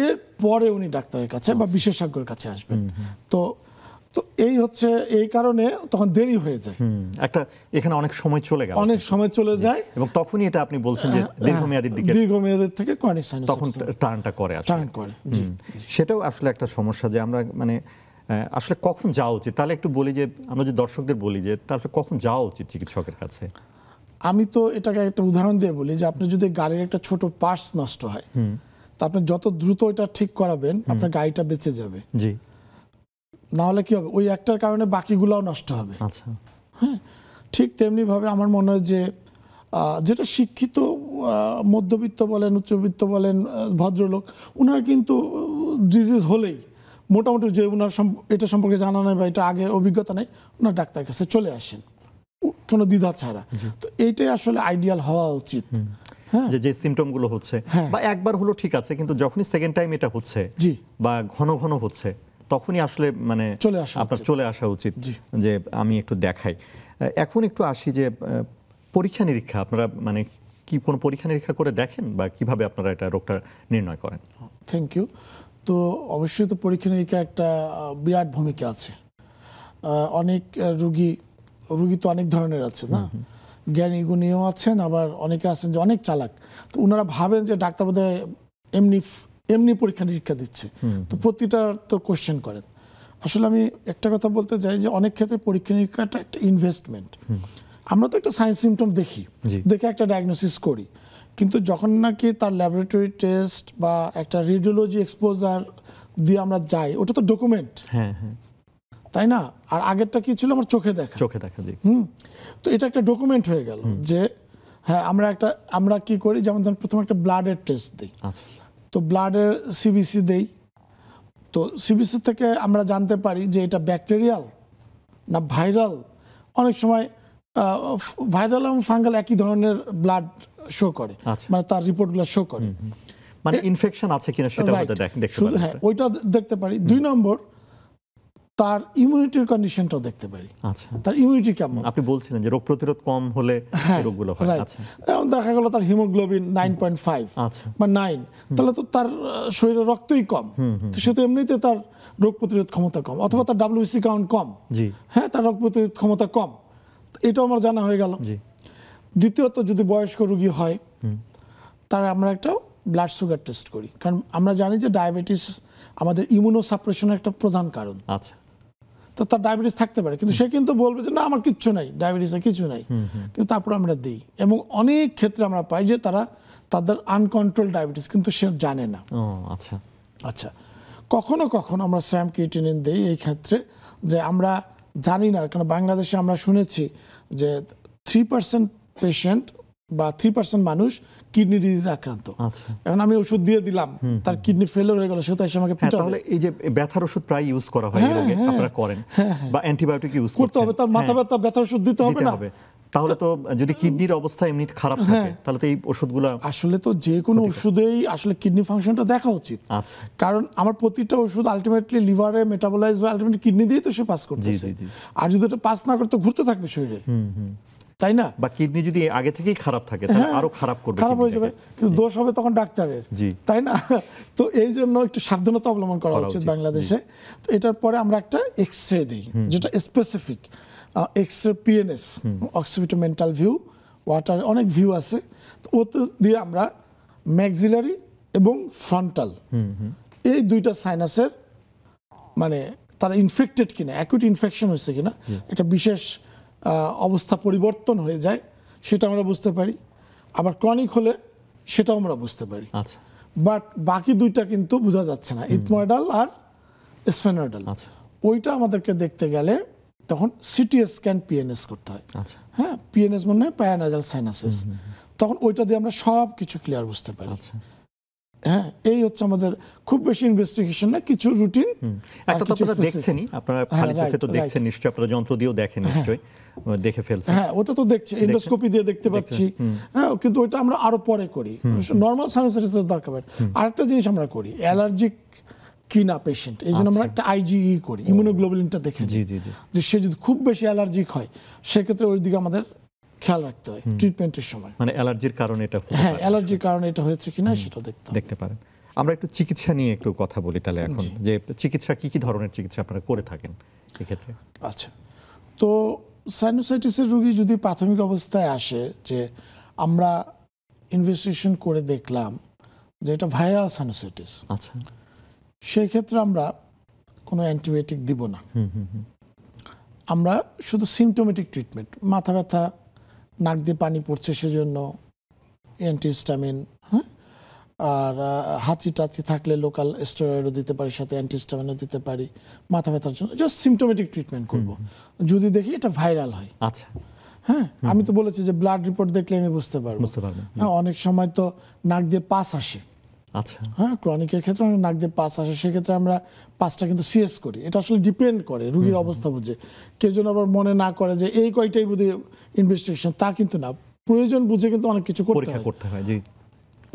এরপরে উনি ডাক্তারের কাছে বা বিশেষজ্ঞের কাছে আসবেন। তো এই হচ্ছে, এই কারণে তখন দেরি হয়ে যায়, একটা এখানে অনেক সময় চলে যায়, এবং তখনই এটা আপনি বলছেন যে দীর্ঘমেয়াদের থেকে ক্রনিক সাইনাসাইটিস তখন টার্নটা করে। সেটাও আসলে একটা সমস্যা, যে আমরা মানে আসলে কখন যাওয়া উচিত, তাহলে একটু বলি যে আমরা যে দর্শকদের বলি যে তাহলে কখন যাওয়া উচিত চিকিৎসকের কাছে। আমি তো এটাকে একটা উদাহরণ দিয়ে বলি, যে আপনি যদি গাড়ির একটা ছোট পার্টস নষ্ট হয়, তা আপনি যত দ্রুত এটা ঠিক করাবেন, আপনার গাড়িটা বেঁচে যাবে। জি, না হলে কি হবে, ওই একটার কারণে বাকিগুলোও নষ্ট হবে। আচ্ছা, হ্যাঁ, ঠিক তেমনি ভাবে আমার মনে হয় যে যেটা শিক্ষিত মধ্যবিত্ত বলেন, উচ্চবিত্ত বলেন, ভদ্রলোক, ওনারা কিন্তু ডিজিজ হলেই মোটামুটি, যে ওনার এটা সম্পর্কে জানা নেই বা এটা আগে অভিজ্ঞতা নেই, ওনার ডাক্তার কাছে চলে আসেন কোনো দ্বিধা ছাড়া। তো এইটাই আসলে আইডিয়াল হওয়া উচিত। যে সিমটম গুলো হচ্ছে, বা একবার হলো ঠিক আছে, কিন্তু যখনই সেকেন্ড টাইম এটা হচ্ছে বা ঘন ঘন হচ্ছে, তখনই আসলে মানে আপনার চলে আসা উচিত, যে আমি একটু দেখাই। এখন একটু আসি যে পরীক্ষা নিরীক্ষা, আপনারা মানে কি কোনো পরীক্ষা নিরীক্ষা করে দেখেন, বা কিভাবে আপনারা এটা রোগটা নির্ণয় করেন? Thank you. তো অবশ্যই তো পরীক্ষা নিরীক্ষা একটা বিরাট ভূমিকা আছে। অনেক রুগী তো অনেক ধরনের আছে না, জ্ঞানী গুণীও আছেন, আবার অনেকে আছেন যে অনেক চালাক। তো ওনারা ভাবেন যে ডাক্তার বোধহয় এমনি পরীক্ষা নিরীক্ষা দিচ্ছে, তো প্রতিটা তো কোশ্চেন করেন। আসলে আমি একটা কথা বলতে চাই যে অনেক ক্ষেত্রে পরীক্ষা নিরীক্ষাটা একটা ইনভেস্টমেন্ট। আমরা তো একটা সাইন সিমটম দেখে একটা ডায়াগনোসিস করি, কিন্তু যখন নাকি তার ল্যাবরেটরি টেস্ট বা একটা রেডিওলজি এক্সপোজার দিয়ে আমরা যাই, ওটা তো ডকুমেন্ট, তাই না? আর আগেরটা কি ছিল, আমার চোখে দেখা। তো এটা একটা ডকুমেন্ট হয়ে গেল যে হ্যাঁ, আমরা কি করি, যেমন ধরুন প্রথমে একটা ব্লাডের টেস্ট দিই, তো ব্লাডের সিবিসি দেই, তো সিবিসি থেকে আমরা জানতে পারি যে এটা ব্যাকটেরিয়াল না ভাইরাল। অনেক সময় ভাইরাল এবং ফাঙ্গাল একই ধরনের ব্লাড শো করে, আচ্ছা। মানে তার রিপোর্টগুলো শো করে, মানে ইনফেকশন আছে কিনা সেটা Right. দেখতে শুধু পারেন। হ্যাঁ ওইটা দেখতে পারি। 2 নম্বর তার ইমিউনিটির কন্ডিশনটাও দেখতে পারি, আচ্ছা, তার ইমিউনিটি কেমন। আপনি বলছিলেন যে রোগ প্রতিরোধ কম হলে এই রোগগুলো হয়। রাইট। আচ্ছা এখন দেখা গেল তার হিমোগ্লোবিন 9.5 আচ্ছা বা 9, তাহলে তো তার শরীরে রক্তই কম, তো সে তো এমনিতে তার রোগ প্রতিরোধ ক্ষমতা কম, অথবা তার WBC কাউন্ট কম, জি হ্যাঁ তার রোগ প্রতিরোধ ক্ষমতা কম, এটাও আমার জানা হয়ে গেল। জি দ্বিতীয়ত যদি বয়স্ক রোগী হয় তার আমরা একটা ব্লাড সুগার টেস্ট করি, কারণ আমরা জানি যে ডায়াবেটিস আমাদের ইমিউনোসাপ্রেশনের একটা প্রধান কারণ। আচ্ছা তো তার ডায়াবেটিস থাকতে পারে, কিন্তু সে কিন্তু বলবে যে না আমার কিচ্ছু নাই, ডায়াবেটিসে কিছু নাই, কিন্তু তারপর আমরা দিই। এবং অনেক ক্ষেত্রে আমরা পাই যে তাদের আনকন্ট্রোল ডায়াবেটিস, কিন্তু সে জানে না। ও আচ্ছা আচ্ছা, কখনো কখনো আমরা স্যাম ক্রিয়েটিনিন দিই এই ক্ষেত্রে, যে আমরা জানি না, কারণ বাংলাদেশে আমরা শুনেছি যে 3% পেশেন্ট বা 3% মানুষ কিডনি ডিজিজে আক্রান্ত। আচ্ছা এখন আমি ওষুধ দিয়ে দিলাম, তার কিডনি ফেলিওর হয়ে গেল, সে তো এসে আমাকে হ্যাঁ, পিটাবে। তাহলে এই যে ব্যথার ওষুধ প্রায় ইউজ করা হয় এই রোগে, আপনারা করেন বা অ্যান্টিবায়োটিক ইউজ করতে হবে, তার মাথা ব্যথা ব্যথার ওষুধ দিতে হবে না? তাহলে তো যদি কিডনির অবস্থা এমনি খারাপ থাকে তাহলে তো এই ওষুধগুলো আসলে তো যে কোনো ওষুধেই আসলে কিডনি ফাংশনটা দেখা উচিত। আচ্ছা কারণ আমার প্রতিটা ওষুধ আলটিমেটলি লিভারে মেটাবলাইজ হয়ে আলটিমেটলি কিডনি দিয়ে তো সে পাস করতেছে। জি। আর যদি এটা পাস না করতে ঘুরতে থাকবে শরীরে, তাই না? বা কিডনি যদি আগে থেকেই খারাপ থাকে তাহলে আরো খারাপ করবে, খারাপ হয়ে যাবে, কিন্তু দোষ হবে তখন ডাক্তারের, জি তাই না? তো এই জন্য একটু সাবধানতা অবলম্বন করা উচিত বাংলাদেশে। তো এটার পরে আমরা একটা এক্সরে দিই, যেটা specific x-ray PNS, occipitomental view, water অনেক ভিউ আছে। তো ওতে দিয়ে আমরা ম্যাক্সিলারি এবং ফ্রন্টাল এই দুইটা সাইনাসের মানে তারা ইনফেক্টেড কিনা, অ্যাকুট ইনফেকশন হয়েছে কিনা, একটা বিশেষ অবস্থা পরিবর্তন হয়ে যায় সেটা আমরা বুঝতে পারি। আবার ক্রনিক হলে সেটাও আমরা বুঝতে পারি। আচ্ছা বাট বাকি দুইটা কিন্তু বোঝা যাচ্ছে না, ইথময়েডাল আর স্ফেনয়েডাল। আচ্ছা ওইটা আমাদেরকে দেখতে গেলে তখন সিটি স্ক্যান পিএনএস করতে হয়। আচ্ছা হ্যাঁ, পিএনএস মানে প্যারানাজাল সাইনাসিস, তখন ওইটা দিয়ে আমরা সব কিছু ক্লিয়ার বুঝতে পারি। আচ্ছা হ্যাঁ, এই হচ্ছে আমাদের খুব বেশি ইনভেস্টিগেশন না, কিছু রুটিন। একটা তো আপনারা দেখছেনই, আপনারা খালি চোখে তো দেখছেন নিশ্চয়ই, আপনারা যন্ত্র দিয়েও দেখেন নিশ্চয়ই, দেখে ফেলছেন। হ্যাঁ, ওটা তো দেখছি, এন্ডোস্কোপি দিয়ে দেখতে পাচ্ছি। হ্যাঁ, কিন্তু ওইটা আমরা আরো পরে করি, নর্মাল সাইনাসাইটিসের দরকার হয়। আরেকটা জিনিস আমরা করি, অ্যালার্জিক কিনা পেশেন্ট, এই জন্য আমরা একটা আইজিই করি, ইমিউনোগ্লোবুলিনটা দেখে নিই। জি জি জি যে সে যদি খুব বেশি অ্যালার্জিক হয় সেক্ষেত্রে ওই দিকে আমাদের খেয়াল রাখতে হয় ট্রিটমেন্টের সময়। মানে অ্যালার্জির কারণে এটা হতে হ্যাঁ, পারে। অ্যালার্জির কারণে এটা হয়েছে কিনা সেটা দেখতে হবে। দেখতে পারেন। আমরা একটু চিকিৎসা নিয়ে একটু কথা বলি তাহলে এখন, যে চিকিৎসা কি কি ধরনের চিকিৎসা আপনারা করে থাকেন এক্ষেত্রে? আচ্ছা, তো সাইনোসাইটিসের রোগী যদি প্রাথমিক অবস্থায় আসে, যে আমরা ইনভেস্টিগেশন করে দেখলাম যে এটা ভাইরাল সাইনোসাইটিস, আচ্ছা সেই ক্ষেত্রে আমরা কোনো অ্যান্টিবায়োটিক দিব না। আমরা শুধু সিমটোমেটিক ট্রিটমেন্ট, মাথা ব্যথা, নাক দিয়ে পানি পড়ছে সেজন্য অ্যান্টিহিস্টামিন, হ্যাঁ, আর হাঁচি টাচি থাকলে লোকাল স্টেরয়েডও দিতে পারি, সাথে অ্যান্টিহিস্টামিনও দিতে পারি মাথা ব্যথার জন্য। জাস্ট সিমটোমেটিক ট্রিটমেন্ট করব যদি দেখি এটা ভাইরাল হয়। আচ্ছা হ্যাঁ, আমি তো বলেছি যে ব্লাড রিপোর্ট দেখলে আমি বুঝতে পারবো। হ্যাঁ, অনেক সময় তো নাক দিয়ে পাস আসে। আচ্ছা হ্যাঁ, ক্রনিকের ক্ষেত্রে অনেক নাক দিয়ে পাস আসে, সেক্ষেত্রে আমরা পাসটা কিন্তু সিএস করি। এটা আসলে ডিপেন্ড করে রুগীর অবস্থা বুঝে। কেউ যেন আবার মনে না করে যে এই কয়টাই বুঝে ইনভেস্টিগেশন, তা কিন্তু না, প্রয়োজন বুঝে কিন্তু অনেক কিছু করতে হয়। জি।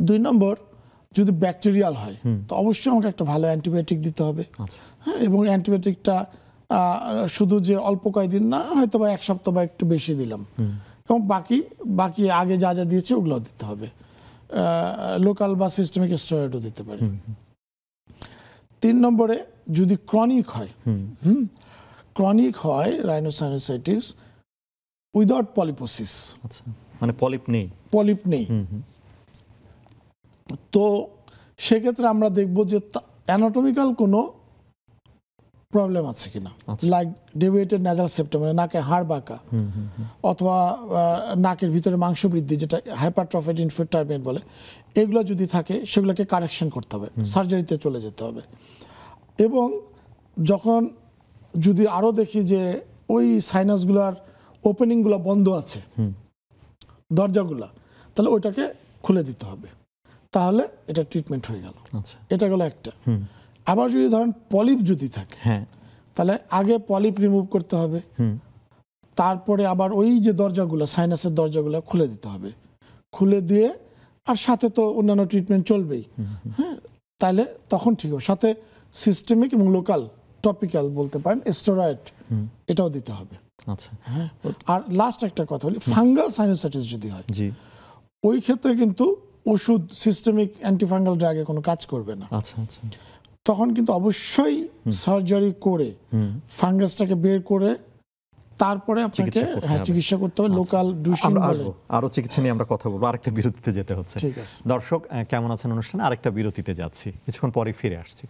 2 নম্বর, যদি ব্যাকটেরিয়াল হয় তো অবশ্যই আমাকে একটা ভালো অ্যান্টিবায়োটিক দিতে হবে। আচ্ছা হ্যাঁ, এবং অ্যান্টিবায়োটিকটা শুধু যে অল্প কয়েকদিন না, হয়তো বা 1 সপ্তাহ বা একটু বেশি দিলাম, এবং বাকি আগে যা যা দিয়েছে ওগুলো দিতে হবে। লোকাল বা সিস্টেমিক স্টেরয়েডও দিতে পারি। 3 নম্বরে, যদি ক্রনিক হয় রাইনোসাইনোসাইটিস উইদাউট পলিপোসিস, আচ্ছা মানে পলিপ নেই, তো সেক্ষেত্রে আমরা দেখব যে অ্যানাটমিক্যাল কোনো প্রবলেম আছে কিনা, লাইক ডেভিয়েটেড ন্যাজাল সেপ্টাম, মানে নাকে হাড় বাঁকা, অথবা নাকের ভিতরে মাংস বৃদ্ধি, যেটা হাইপারট্রফিড ইনফিটারমেন্ট বলে, এগুলো যদি থাকে সেগুলোকে কারেকশন করতে হবে, সার্জারিতে চলে যেতে হবে। এবং যখন যদি আরও দেখি যে ওই সাইনাসগুলার ওপেনিংগুলো বন্ধ আছে, দরজাগুলা, তাহলে ওইটাকে খুলে দিতে হবে, তাহলে এটা ট্রিটমেন্ট হয়ে গেল। আচ্ছা এটা গেল একটা। আবার যদি ধরেন পলিপ যদি থাকে, হ্যাঁ, তাহলে আগে পলিপ রিমুভ করতে হবে, তারপরে আবার ওই যে দরজাগুলো, সাইনাসের দরজাগুলো খুলে দিতে হবে। খুলে দিয়ে আর সাথে তো অন্যান্য ট্রিটমেন্ট চলবেই। হ্যাঁ, তাহলে তখন ঠিক হবে। সাথে সিস্টেমিক এবং লোকাল টপিক্যাল বলতে পারেন স্টেরয়েড, এটাও দিতে হবে। আচ্ছা, হ্যাঁ, আর লাস্ট একটা কথা বলি, ফাঙ্গাল সাইনোসাইটিস যদি হয়, জি, ওই ক্ষেত্রে কিন্তু ওষুধ সিস্টেমিক অ্যান্টিফাঙ্গাল ড্রাগে কোনো কাজ করবে না। আচ্ছা আচ্ছা, তখন কিন্তু অবশ্যই সার্জারি করে ফাঙ্গাসটাকে বের করে তারপরে আপনাকে চিকিৎসা করতে হবে। লোকাল ডুশিং বলে আরো চিকিৎসা নিয়ে আমরা কথা বলবো, আরেকটা বিরতিতে যেতে হচ্ছে। ঠিক আছে দর্শক, কেমন আছেন অনুষ্ঠানে আরেকটা বিরতিতে যাচ্ছি, কিছুক্ষণ পরে ফিরে আসছি।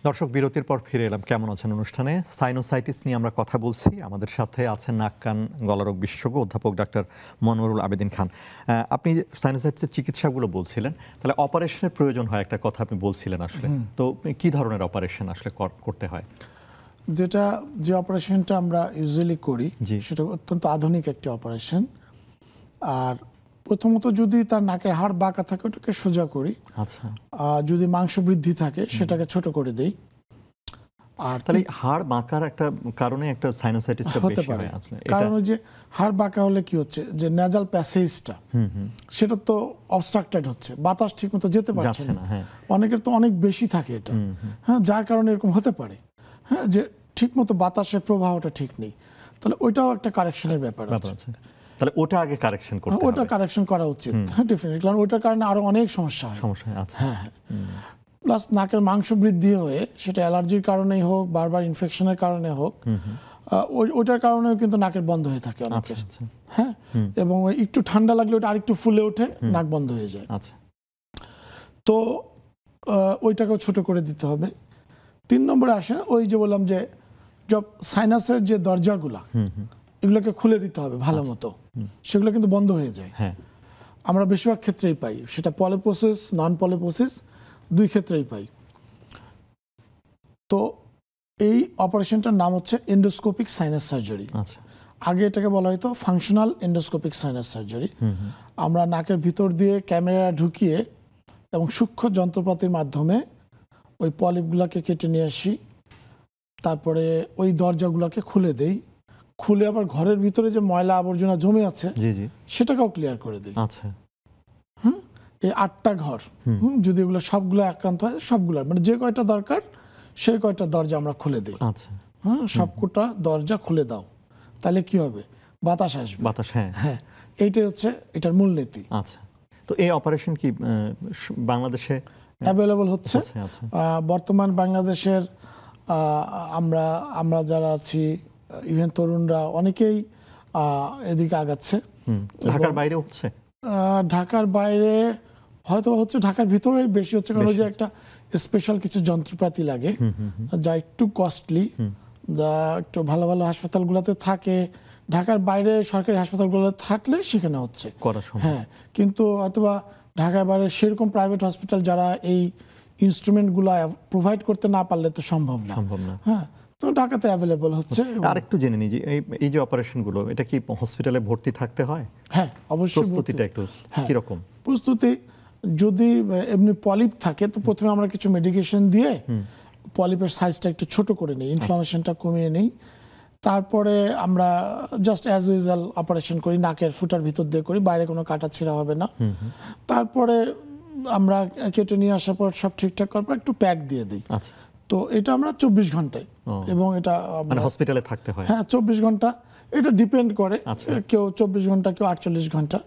দর্শক, বিরতির পর ফিরে এলাম কেমন আছেন অনুষ্ঠানে। সাইনোসাইটিস নিয়ে আমরা কথা বলছি। আমাদের সাথে আছেন নাক কান গলারোগ বিশেষজ্ঞ অধ্যাপক ডাক্তার মনোয়ারুল আবেদিন খান। আপনি সাইনোসাইটিসের চিকিৎসাগুলো বলছিলেন, তাহলে অপারেশনের প্রয়োজন হয় একটা কথা আপনি বলছিলেন আসলে, তো কি ধরনের অপারেশন আসলে করতে হয়? যে অপারেশনটা আমরা ইউজুয়ালি করি সেটা অত্যন্ত আধুনিক একটি অপারেশন। আর প্রথমত যদি তার নাকের হাড় বাঁকা থাকে ওটাকে সোজা করি। আচ্ছা, যদি মাংস বৃদ্ধি থাকে সেটাকে ছোট করে দেই। আর তাহলে হাড় বাঁকার একটা কারণে একটা সাইনোসাইটিসটা হতে পারে। কারণ ওই যে হাড় বাঁকা হলে কি হচ্ছে, যে নেজাল প্যাসেজটা সেটা তো অবস্ট্রাক্টেড হচ্ছে, বাতাস ঠিকমতো যেতে পারছে না। অনেকের তো অনেক বেশি থাকে এটা, হ্যাঁ, যার কারণে এরকম হতে পারে। হ্যাঁ, যে ঠিকমতো বাতাসের প্রবাহটা ঠিক নেই, তাহলে ওইটাও একটা কারেকশনের ব্যাপার আছে। তাহলে ওটা আগে কারেকশন করতে হবে, ওটা কারেকশন করা উচিত। হ্যাঁ, ডেফিনেটলি, কারণ ওটার কারণে আরো অনেক সমস্যা হয়। আচ্ছা, হ্যাঁ হ্যাঁ, প্লাস নাকের মাংস বৃদ্ধি হয়ে সেটা অ্যালার্জির কারণেই হোক, বারবার ইনফেকশনের কারণে হোক, ওইটার কারণেও কিন্তু নাকের বন্ধ হয়ে থাকে অনেকের। হ্যাঁ, এবং একটু ঠান্ডা লাগলে ওটা আরেকটু ফুলে ওঠে, নাক বন্ধ হয়ে যায়। আচ্ছা, তো ওইটাকেও ছোট করে দিতে হবে। 3 নম্বরে আসে ওই যে বললাম যে সাইনাসের যে দরজাগুলা, এগুলোকে খুলে দিতে হবে ভালো মতো, সেগুলো কিন্তু বন্ধ হয়ে যায়। আমরা বেশিরভাগ ক্ষেত্রেই পাই, সেটা পলিপোসিস নন পলিপোসিস দুই ক্ষেত্রেই পাই। তো এই অপারেশনটার নাম হচ্ছে এন্ডোস্কোপিক সাইনাস সার্জারি। আগে এটাকে বলা হতো ফাংশনাল এন্ডোস্কোপিক সাইনাস সার্জারি। আমরা নাকের ভিতর দিয়ে ক্যামেরা ঢুকিয়ে এবং সূক্ষ্ম যন্ত্রপাতির মাধ্যমে ওই পলিপগুলোকে কেটে নিয়ে আসি, তারপরে ওই দরজাগুলোকে খুলে দেই, খুলে আবার ঘরের ভিতরে যে ময়লা আবর্জনা জমে আছে সেটাকেও ক্লিয়ার করে দিই। আচ্ছা, এই 8টা ঘর, যদি এগুলো সবগুলো আক্রান্ত হয়, সবগুলোর মানে যে কয়টা দরকার সেই কয়টা দরজা আমরা খুলে দিই। আচ্ছা, সবকটা দরজা খুলে দাও, তাহলে কি হবে, বাতাস আসবে। বাতাস, হ্যাঁ, এইটাই হচ্ছে এটার মূলনীতি। আচ্ছা, তো এই অপারেশন কি বাংলাদেশে অ্যাভেলেবল হচ্ছে? বর্তমান বাংলাদেশের আমরা যারা আছি, ইভেন তরুণরা অনেকেই এদিকে আগাচ্ছে। ঢাকার বাইরে হচ্ছে? ঢাকার বাইরে হয়তো হচ্ছে, ঢাকার ভিতরে বেশি হচ্ছে, কারণ যে একটা স্পেশাল কিছু যন্ত্রপাতি লাগে যা একটু কস্টলি, যা একটু ভালো ভালো হাসপাতালগুলোতে থাকে। ঢাকার বাইরে সরকারি হাসপাতালগুলোতে থাকলে সেখানে হচ্ছে। হ্যাঁ, কিন্তু হয়তোবা ঢাকার বাইরে সেরকম প্রাইভেট হসপিটাল যারা এই ইনস্ট্রুমেন্টগুলো প্রোভাইড করতে না পারলে তো সম্ভব না। হ্যাঁ, তো ঢাকাতে অ্যাভেলেবল হচ্ছে। আরেকটু জেনে নিই যে এই যে অপারেশনগুলো, এটা কি হসপিটালে ভর্তি থাকতে হয়? হ্যাঁ, অবশ্যই। প্রস্তুতিটা একটু কিরকম? প্রস্তুতি, যদি এমনি পলিপ থাকে তো প্রথমে আমরা কিছু মেডিকেশন দিয়ে পলিপের সাইজটা একটু ছোট করে নিই, ইনফ্লামেশনটা কমিয়ে নিই। তারপরে আমরা জাস্ট অ্যাজ ইউজুয়াল অপারেশন করি, নাকের ফুটার ভিতর দিয়ে করি, বাইরে কোনো কাটা ছিঁড়া হবে না। তারপরে আমরা কেটে নিয়ে আসার পর সব ঠিকঠাক করার পর একটু প্যাক দিয়ে দিই। তো এটা আমরা 24 ঘন্টায়, এবং এটা মানে হসপিটালে থাকতে হয়। হ্যাঁ, 24 ঘন্টা, এটা ডিপেন্ড করে, কেউ 24 ঘন্টা, কেউ 48 ঘন্টা।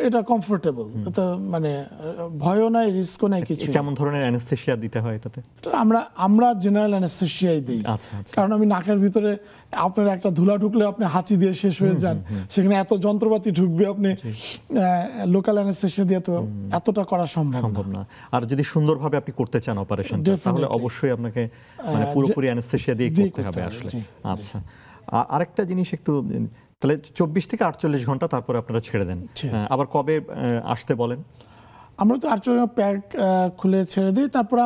এটা কমফোর্টেবল, এটা মানে ভয়ও নাই, রিস্কও নাই কিছু। কেমন ধরনের অ্যানেস্থেসিয়া দিতে হয় এটাতে? আমরা জেনারেল অ্যানেস্থেসিয়াই দিই। কারণ আমি নাকের ভিতরে আপনার একটা ধুলা ঢুকলে আপনি হাঁচি দিয়ে শেষ হয়ে যান, সেখানে এত যন্ত্রপাতি ঢুকবে, আপনি লোকাল অ্যানেস্থেসিয়া দিয়ে তো এতটা করা সম্ভব না। আর যদি সুন্দরভাবে আপনি করতে চান অপারেশন, তাহলে অবশ্যই আপনাকে মানে পুরোপুরি অ্যানেস্থেসিয়া দিয়ে করতে হবে আসলে। আচ্ছা, আরেকটা জিনিস একটু, তাহলে 24 থেকে 48 ঘন্টা তারপরে আপনারা ছেড়ে দেন। আবার কবে আসতে বলেন? আমরা তো 48 প্যাক খুলে ছেড়ে দিই। তারপরে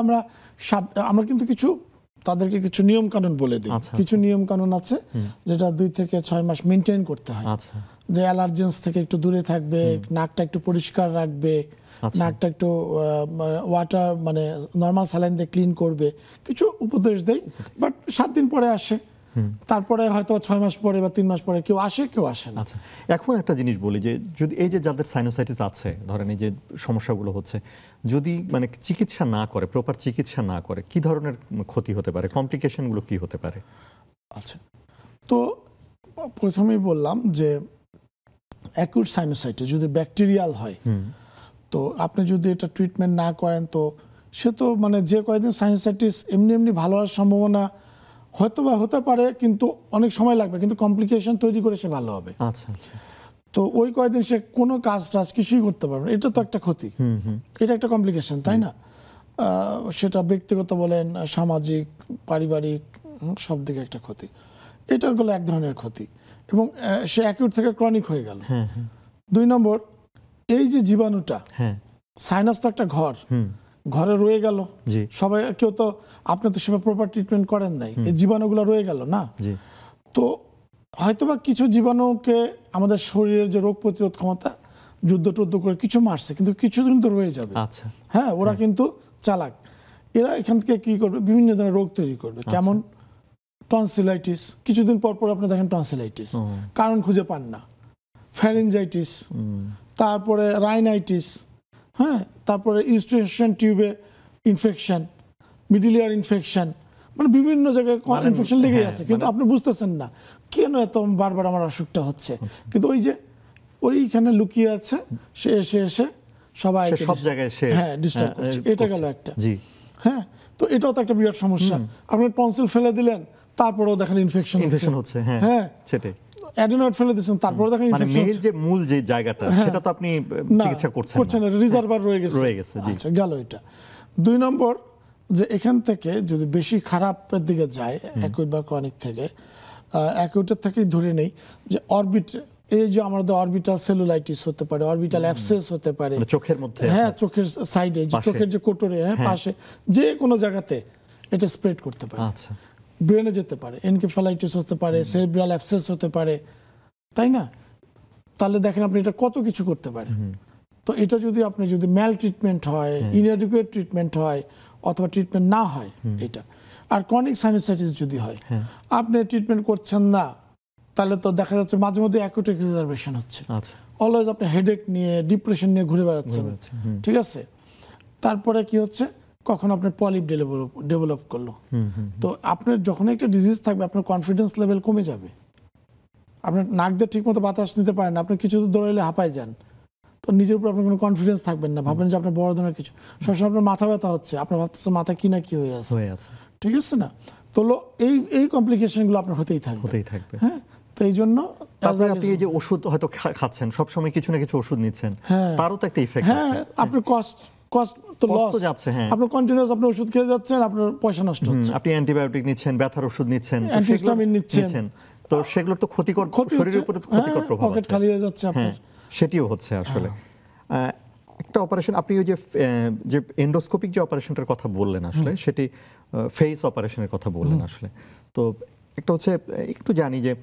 আমরা কিন্তু তাদেরকে কিছু নিয়ম কানুন বলে দিই। কিছু নিয়ম কানুন আছে যেটা 2 থেকে 6 মাস মেনটেন করতে হয়। যে অ্যালার্জেন্স থেকে একটু দূরে থাকবে, নাকটা একটু পরিষ্কার রাখবে, নাকটা একটু ওয়াটার মানে নর্মাল স্যালাইন দিয়ে ক্লিন করবে, কিছু উপদেশ দেয়। বাট 7 দিন পরে আসে, তারপরে হয়তো 6 মাস পরে বা 3 মাস পরে কেউ আসে, কেউ আসে না। আচ্ছা, এখন একটা জিনিস বলি যে যদি এই যে যাদের সাইনোসাইটিস আছে, ধরেন এই যে সমস্যাগুলো হচ্ছে, যদি মানে চিকিৎসা না করে, প্রপার চিকিৎসা না করে, কি ধরনের ক্ষতি হতে পারে, কমপ্লিকেশনগুলো কি হতে পারে? আচ্ছা, তো প্রথমেই বললাম যে অ্যাকিউট সাইনোসাইটিস যদি ব্যাকটেরিয়াল হয়, তো আপনি যদি এটা ট্রিটমেন্ট না করেন, তো সে তো মানে যে কয়েকদিন সাইনোসাইটিস এমনি এমনি ভালো হওয়ার সম্ভাবনা হয়তো বা হতে পারে, কিন্তু অনেক সময় লাগবে, কিন্তু কমপ্লিকেশন তৈরি করে সে ভালো হবে। আচ্ছা আচ্ছা, তো ওই কয়েকদিন সে কোনো কাজ টাজ কিছুই করতে পারবে না, এটা তো একটা ক্ষতি, এটা একটা কমপ্লিকেশন, তাই না? সেটা ব্যক্তিগত বলেন, সামাজিক, পারিবারিক, সব দিকে একটা ক্ষতি। এটা হলো এক ধরনের ক্ষতি, এবং সে অ্যাকিউট থেকে ক্রনিক হয়ে গেল। 2 নম্বর, এই যে জীবাণুটা, সাইনাস তো একটা ঘর, ঘরে রয়ে গেল, সবাই কেউ তো, আপনি তো সেভাবে প্রপার ট্রিটমেন্ট করেন নাই, এই জীবাণুগুলো রয়ে গেল না। তো হয়তোবা কিছু জীবাণুকে আমাদের শরীরের যে রোগ প্রতিরোধ ক্ষমতা যুদ্ধ করে কিছু মারছে, কিন্তু কিছু কিন্তু রয়ে যাবে। হ্যাঁ, ওরা কিন্তু চালাক, এরা এখান থেকে কি করবে, বিভিন্ন ধরনের রোগ তৈরি করবে। কেমন? টনসিলাইটিস, কিছুদিন পর পর আপনি দেখেন টনসিলাইটিস, কারণ খুঁজে পান না। ফ্যারিনজাইটিস, তারপরে রাইনাইটিস, হ্যাঁ, তারপরে ইউস্ট্রেশন টিউবে ইনফেকশন, মিডল ইয়ার ইনফেকশন, মানে বিভিন্ন জায়গায় ইনফেকশন লেগেই আছে, কিন্তু আপনি বুঝতেছেন না কেন এত বারবার আমার অসুখটা হচ্ছে, কিন্তু ওই যে ওইখানে লুকিয়ে আছে, সে এসে সবাই সব জায়গায় ডিস্টার্ব করছে। এটা গেল একটা। হ্যাঁ, তো এটাও তো একটা বিরাট সমস্যা। আপনি টনসিল ফেলে দিলেন, তারপরেও দেখেন ইনফেকশন হচ্ছে। হ্যাঁ, সেটাই। অ্যাডেনয়েড ফেলে দিয়েছেন, তারপরেও দেখেন ইনফেকশন হচ্ছে। যে মূল যে জায়গাটা, সেটা তো আপনি চিকিৎসা করছেন না, রিজার্ভার রয়ে গেছে। আচ্ছা, গেল এটা। 2 নম্বর, যে এখান থেকে যদি বেশি খারাপের দিকে যায়, অ্যাকিউট বা ক্রনিক থেকে, অ্যাকিউটের থেকেই ধরে নেই যে এই যে আমাদের অরবিটাল সেলুলাইটিস হতে পারে, অরবিটাল অ্যাবসেস হতে পারে চোখের মধ্যে, হ্যাঁ, চোখের সাইডে, চোখের যে কোটরে, পাশে, যে কোনো জায়গাতে এটা স্প্রেড করতে পারে। আচ্ছা, ব্রেনে যেতে পারে, এনকেফালাইটিস হতে পারে, সেরিব্রাল অ্যাবসেস হতে পারে, তাই না? তাহলে দেখেন আপনি এটা কত কিছু করতে পারে। তো এটা যদি ম্যাল ট্রিটমেন্ট হয়, ইনএডুকেট ট্রিটমেন্ট হয়, অথবা ট্রিটমেন্ট না হয়, এটা। আর ক্রনিক সাইনোসাইটিস যদি হয়, আপনি ট্রিটমেন্ট করছেন না, তাহলে তো দেখা যাচ্ছে মাঝে মধ্যে অ্যাকিউট এক্সারবেশন হচ্ছে, অলওয়েজ আপনি হেডেক নিয়ে, ডিপ্রেশন নিয়ে ঘুরে বেড়াচ্ছেন, ঠিক আছে? তারপরে কি হচ্ছে, কখন আপনার পলিপ ডেভেলপ করলো, তো আপনার যখন একটা ডিজিজ থাকবে, আপনার কনফিডেন্স লেভেল কমে যাবে। আপনার নাক দিয়ে ঠিক মতো বাতাস নিতে পারেন না, আপনি কিছু দৌড়াইলে হাঁপায় যান, তো নিজের উপর আপনার কোনো কনফিডেন্স থাকবেন না, ভাববেন যে আপনার বড় ধরনের কিছু, সবসময় আপনার মাথা ব্যথা হচ্ছে, আপনার ভাবতেছে মাথা কি না কি হয়ে আছে, ঠিক আছে না? তো এই কমপ্লিকেশনগুলো আপনার হতেই থাকবে। হ্যাঁ, তো এই জন্য তারপরে আপনি এই যে ওষুধ হয়তো খাচ্ছেন, সবসময় কিছু না কিছু ওষুধ নিচ্ছেন, তারও তো একটা ইফেক্ট আছে। হ্যাঁ, আপনার কস্ট তো লস যাচ্ছে। হ্যাঁ, আপনি কন্টিনিউয়াস আপনি ওষুধ খেয়ে যাচ্ছেন, আপনার পয়সা নষ্ট হচ্ছে। আপনি অ্যান্টিবায়োটিক নিচ্ছেন, ব্যথার ওষুধ নিচ্ছেন, অ্যান্টিহিস্টামিন নিচ্ছেন, তো সেগুলো তো ক্ষতিকর, শরীরের উপরে ক্ষতিকর প্রভাব আছে, পকেট খালি হয়ে যাচ্ছে আপনার। সেটিও হচ্ছে আসলে। একটা অপারেশন, আপনি ওই যে এন্ডোস্কোপিক যে অপারেশনটার কথা বললেন, আসলে সেটি ফেস অপারেশনের কথা বললেন আসলে। তো একটা হচ্ছে একটু জানি যে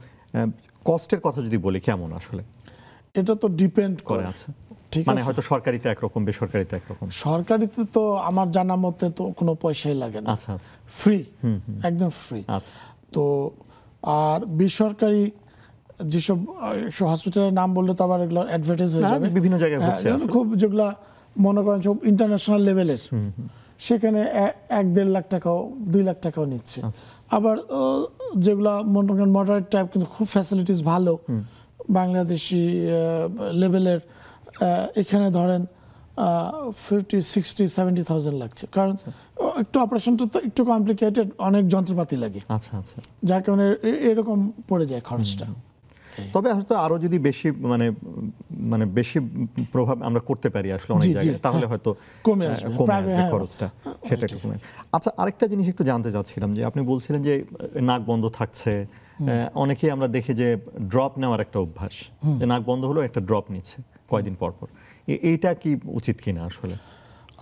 কস্টের কথা যদি বলি, কেমন আসলে এটা তো ডিপেন্ড করে। আচ্ছা, মানে হয়তো সরকারিতে একরকম, বেসরকারিতে একরকম। সরকারিতে তো আমার জানা মতে তো কোনো পয়সাই লাগে না, আচ্ছা আচ্ছা, ফ্রি, একদম ফ্রি। আচ্ছা, তো আর বেসরকারি যেসব হসপিটালের নাম বললে তো আবার এগুলো অ্যাডভার্টাইজ হয়ে যাবে, বিভিন্ন জায়গায় হচ্ছে খুব, যেগুলা মনে করেন সব ইন্টারন্যাশনাল লেভেলের, সেখানে 1-1.5 লাখ টাকাও 2 লাখ টাকাও নিচ্ছে। আবার যেগুলা মনে করেন মডারেট টাইপ, কিন্তু খুব ফ্যাসিলিটিস ভালো, বাংলাদেশি লেভেলের, এখানে ধরেন 50, 60, 70,000 লাগছে, কারণ একটু অপারেশনটা তো একটু কমপ্লিকেটেড, অনেক যন্ত্রপাতি লাগে। আচ্ছা আচ্ছা, যার কারণে এরকম পড়ে যায় খরচটা। তবে হয়তো আরো যদি মানে বেশি প্রভাব আমরা করতে পারি আসলে অনেক জায়গায়, তাহলে হয়তো কমে আসবে খরচটা, সেটা কমে। আচ্ছা, আরেকটা জিনিস একটু জানতে চাচ্ছিলাম, যে আপনি বলছিলেন যে নাক বন্ধ থাকছে, অনেকেই আমরা দেখি যে ড্রপ নেওয়ার একটা অভ্যাস, যে নাক বন্ধ হলো একটা ড্রপ নিচ্ছে কয়দিন পর পর, এইটা কি উচিত কিনা আসলে?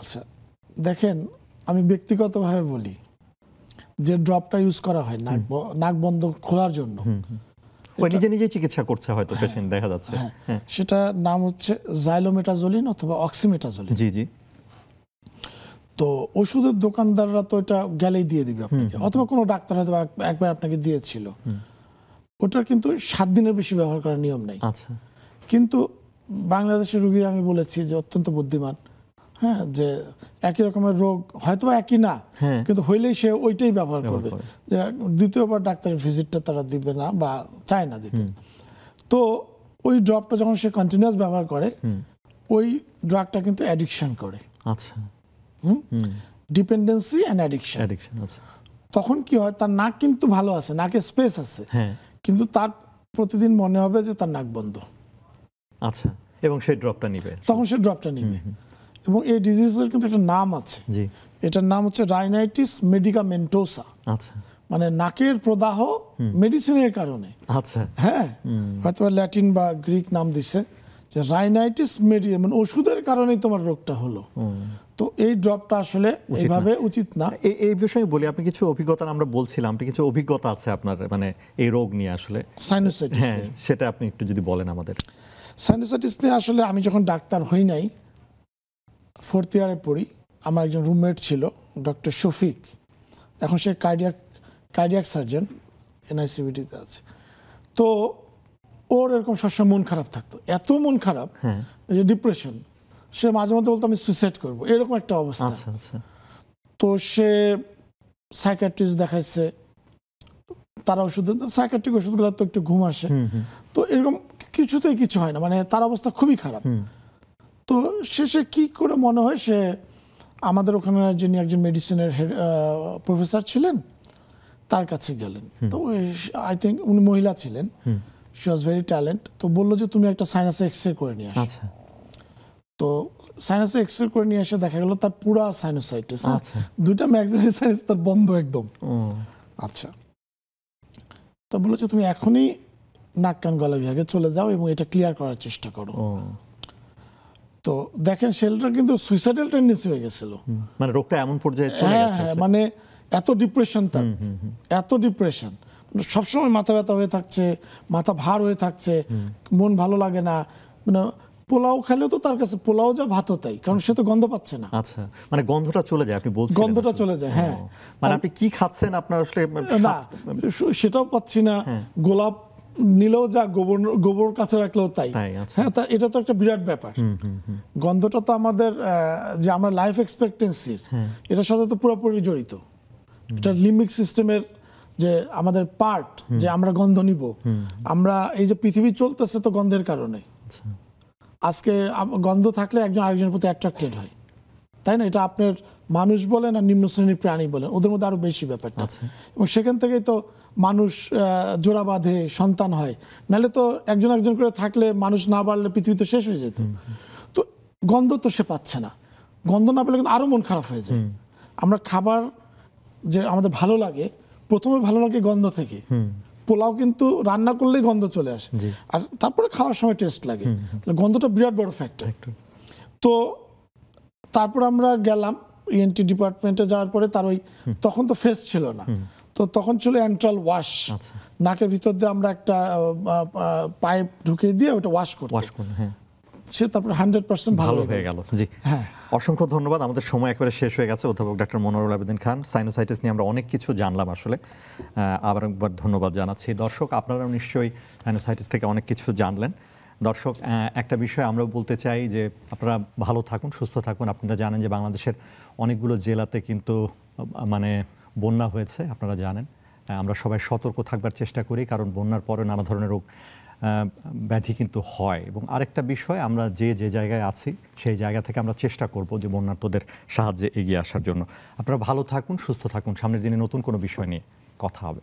আচ্ছা, দেখেন, আমি ব্যক্তিগতভাবে বলি, যে ড্রপটা ইউজ করা হয় নাক বন্ধ খোলার জন্য, ওই নিজে নিজেই চিকিৎসা করছে হয়তো পেশেন্ট দেখা যাচ্ছে। হ্যাঁ, সেটা নাম হচ্ছে জাইলোমেটাজোলিন অথবা অক্সিমেটাজোলিন। জি জি। তো ওষুধের দোকানদাররা তো এটা গেলেই দিয়ে দিবে আপনাকে, অথবা কোনো ডাক্তার হয়তো একবার আপনাকে দিয়েছিল। ওটা কিন্তু 7 দিনের বেশি ব্যবহার করার নিয়ম নেই। আচ্ছা। কিন্তু বাংলাদেশের রোগীরা আমি বলেছি যে অত্যন্ত বুদ্ধিমান, হ্যাঁ, যে একই রকমের রোগ হয়তো একই না, কিন্তু হইলেই সে ওইটাই ব্যবহার করবে। যে দ্বিতীয়বার ডাক্তারের ভিজিটটা তারা দিবে না বা চায় না দিতে। তো ওই ড্রপটা যখন সে কন্টিনিউয়াস ব্যবহার করে, ওই ড্রাগটা কিন্তু অ্যাডিকশন করে। আচ্ছা। Dependency and addiction. আচ্ছা। তখন কি হয়, তার নাক কিন্তু ভালো আছে, নাকে স্পেস আছে, কিন্তু তার প্রতিদিন মনে হবে যে তার নাক বন্ধ। আচ্ছা। এবং সেই ড্রপটা নিবে, তখন সে ড্রপটা নিবে। এবং এই ডিজিজের কিন্তু একটা নাম আছে। জি। এটার নাম হচ্ছে রাইনাইটিস মেডিকামেন্টোসা। আচ্ছা। মানে নাকের প্রদাহ মেডিসিনের কারণে। আচ্ছা। হ্যাঁ, হয়তো ল্যাটিন বা গ্রিক নাম দিছে যে রাইনাইটিস মানে ওষুধের কারণেই তোমার রোগটা হলো। তো এই ড্রপটা আসলে এইভাবে উচিত না। এই বিষয়ে বলি, আপনি কিছু অভিজ্ঞতা, আমরা বলছিলাম আপনি কিছু অভিজ্ঞতা আছে আপনার মানে এই রোগ নিয়ে আসলে, সাইনোসাইটিস নিয়ে। সেটা আপনি একটু যদি বলেন আমাদের। সাইনোসাইটিস নিয়ে আসলে আমি যখন ডাক্তার হই নাই, 4th ইয়ারে পড়ি, আমার একজন রুমমেট ছিল ডক্টর শফিক। এখন সে কার্ডিয়াক সার্জন, এনআইসিবিটিতে আছে। তো ওর এরকম সবসময় মন খারাপ থাকতো, এত মন খারাপ যে ডিপ্রেশন। সে মাঝে মধ্যে বলতো আমি সুইসাইড করবো, এরকম একটা অবস্থা। তো সে সাইকিয়াট্রিস্ট দেখাইছে, তারা ওষুধ, সাইকিয়াট্রিক ওষুধগুলো তো একটু ঘুম আসে, তো এরকম কিছুতেই কিছু হয় না, মানে তার অবস্থা খুবই খারাপ। তো শেষে কি করে মনে হয়, সে আমাদের ওখানে যিনি একজন মেডিসিনের প্রফেসর ছিলেন তার কাছে গেলেন। তো আই থিঙ্ক উনি মহিলা ছিলেন, শি ওয়াজ ভেরি ট্যালেন্ট। তো বললো যে তুমি একটা সাইনাসে এক্সরে করে নিয়ে আসো। তো সাইনাসে এক্সরে করে নিয়ে এসে দেখা গেল তার পুরা সাইনোসাইটিস, দুইটা ম্যাক্সিলারি সাইনাস তার বন্ধ একদম। আচ্ছা। তো বললো যে তুমি এখনই নাক কান গলা বিভাগে চলে যাও এবং এটা ক্লিয়ার করার চেষ্টা করো। তো দেখেন শেলটার কিন্তু সুইসাইডাল টেন্ডেন্সি হয়ে গেছিল, মানে রোগটা এমন পর্যায়ে চলে গেছে। হ্যাঁ, মানে এত ডিপ্রেশন, তার এত ডিপ্রেশন, সবসময় মাথা ব্যথা হয়ে থাকছে, মাথা ভার হয়ে থাকছে, মন ভালো লাগে না। মানে পোলাও খেলেও তো তার কাছে পোলাও যা ভাতও তাই, কারণ সে তো গন্ধ পাচ্ছে না। আচ্ছা, মানে গন্ধটা চলে যায়, আপনি বলছেন গন্ধটা চলে যায়। হ্যাঁ, মানে আপনি কি খাচ্ছেন আপনার আসলে না সেটাও পাচ্ছি না। গোলাপ নিলেও যা, গোবর কাছে রাখলেও তাই। হ্যাঁ, এটা তো একটা বিরাট ব্যাপার। গন্ধটা তো আমাদের যে আমরা লাইফ এক্সপেক্টেন্সির, এটার সাথে তো পুরোপুরি জড়িত। এটা লিম্বিক সিস্টেমের যে আমাদের পার্ট, যে আমরা গন্ধ নিব। আমরা এই যে পৃথিবী চলতেছে তো গন্ধের কারণে। আজকে গন্ধ থাকলে একজন আরেকজনের প্রতি অ্যাট্রাক্টেড হয়, তাই না? এটা আপনার মানুষ বলেন আর নিম্ন শ্রেণীর প্রাণী বলেন, ওদের মধ্যে আরো বেশি ব্যাপারটা। এবং সেখান থেকেই তো মানুষ জোড়া বাঁধে, সন্তান হয়। নাহলে তো একজন একজন করে থাকলে, মানুষ না বাড়লে পৃথিবী তো শেষ হয়ে যেত। তো গন্ধ তো সে পাচ্ছে না, গন্ধ না পেলে কিন্তু আরো মন খারাপ হয়ে যায়। আমরা খাবার যে আমাদের ভালো লাগে, প্রথমে ভালো লাগে গন্ধ থেকে। পোলাও কিন্তু রান্না করলেই গন্ধ চলে আসে, আর তারপরে খাওয়ার সময় টেস্ট লাগে। গন্ধটা বিরাট বড় ফ্যাক্টর। তো তারপর আমরা গেলাম ইএনটি ডিপার্টমেন্টে, যাওয়ার পরে তার ওই তখন তো ফেস ছিল না, তো তখন ছিল এন্ট্রাল ওয়াশ। নাকের ভিতর দিয়ে আমরা একটা পাইপ ঢুকিয়ে দিয়ে ওটা ওয়াশ করতাম। সে তারপর 100% ভালো হয়ে গেল। জি, অসংখ্য ধন্যবাদ। আমাদের সময় একবারে শেষ হয়ে গেছে। অধ্যাপক ডক্টর মনোয়ারুল আবেদিন খান, সাইনোসাইটিস নিয়ে আমরা অনেক কিছু জানলাম আসলে। আবার একবার ধন্যবাদ জানাচ্ছি। দর্শক, আপনারাও নিশ্চয়ই সাইনোসাইটিস থেকে অনেক কিছু জানলেন। দর্শক, একটা বিষয় আমরা বলতে চাই যে আপনারা ভালো থাকুন, সুস্থ থাকুন। আপনারা জানেন যে বাংলাদেশের অনেকগুলো জেলাতে কিন্তু মানে বন্যা হয়েছে, আপনারা জানেন। আমরা সবাই সতর্ক থাকবার চেষ্টা করি, কারণ বন্যার পরে নানা ধরনের রোগ ব্যাধি কিন্তু হয়। এবং আরেকটা বিষয়, আমরা যে জায়গায় আছি সেই জায়গা থেকে আমরা চেষ্টা করব যে বন্যার্তদের সাহায্যে এগিয়ে আসার জন্য। আপনারা ভালো থাকুন, সুস্থ থাকুন। সামনের দিনে নতুন কোনো বিষয় নিয়ে কথা হবে।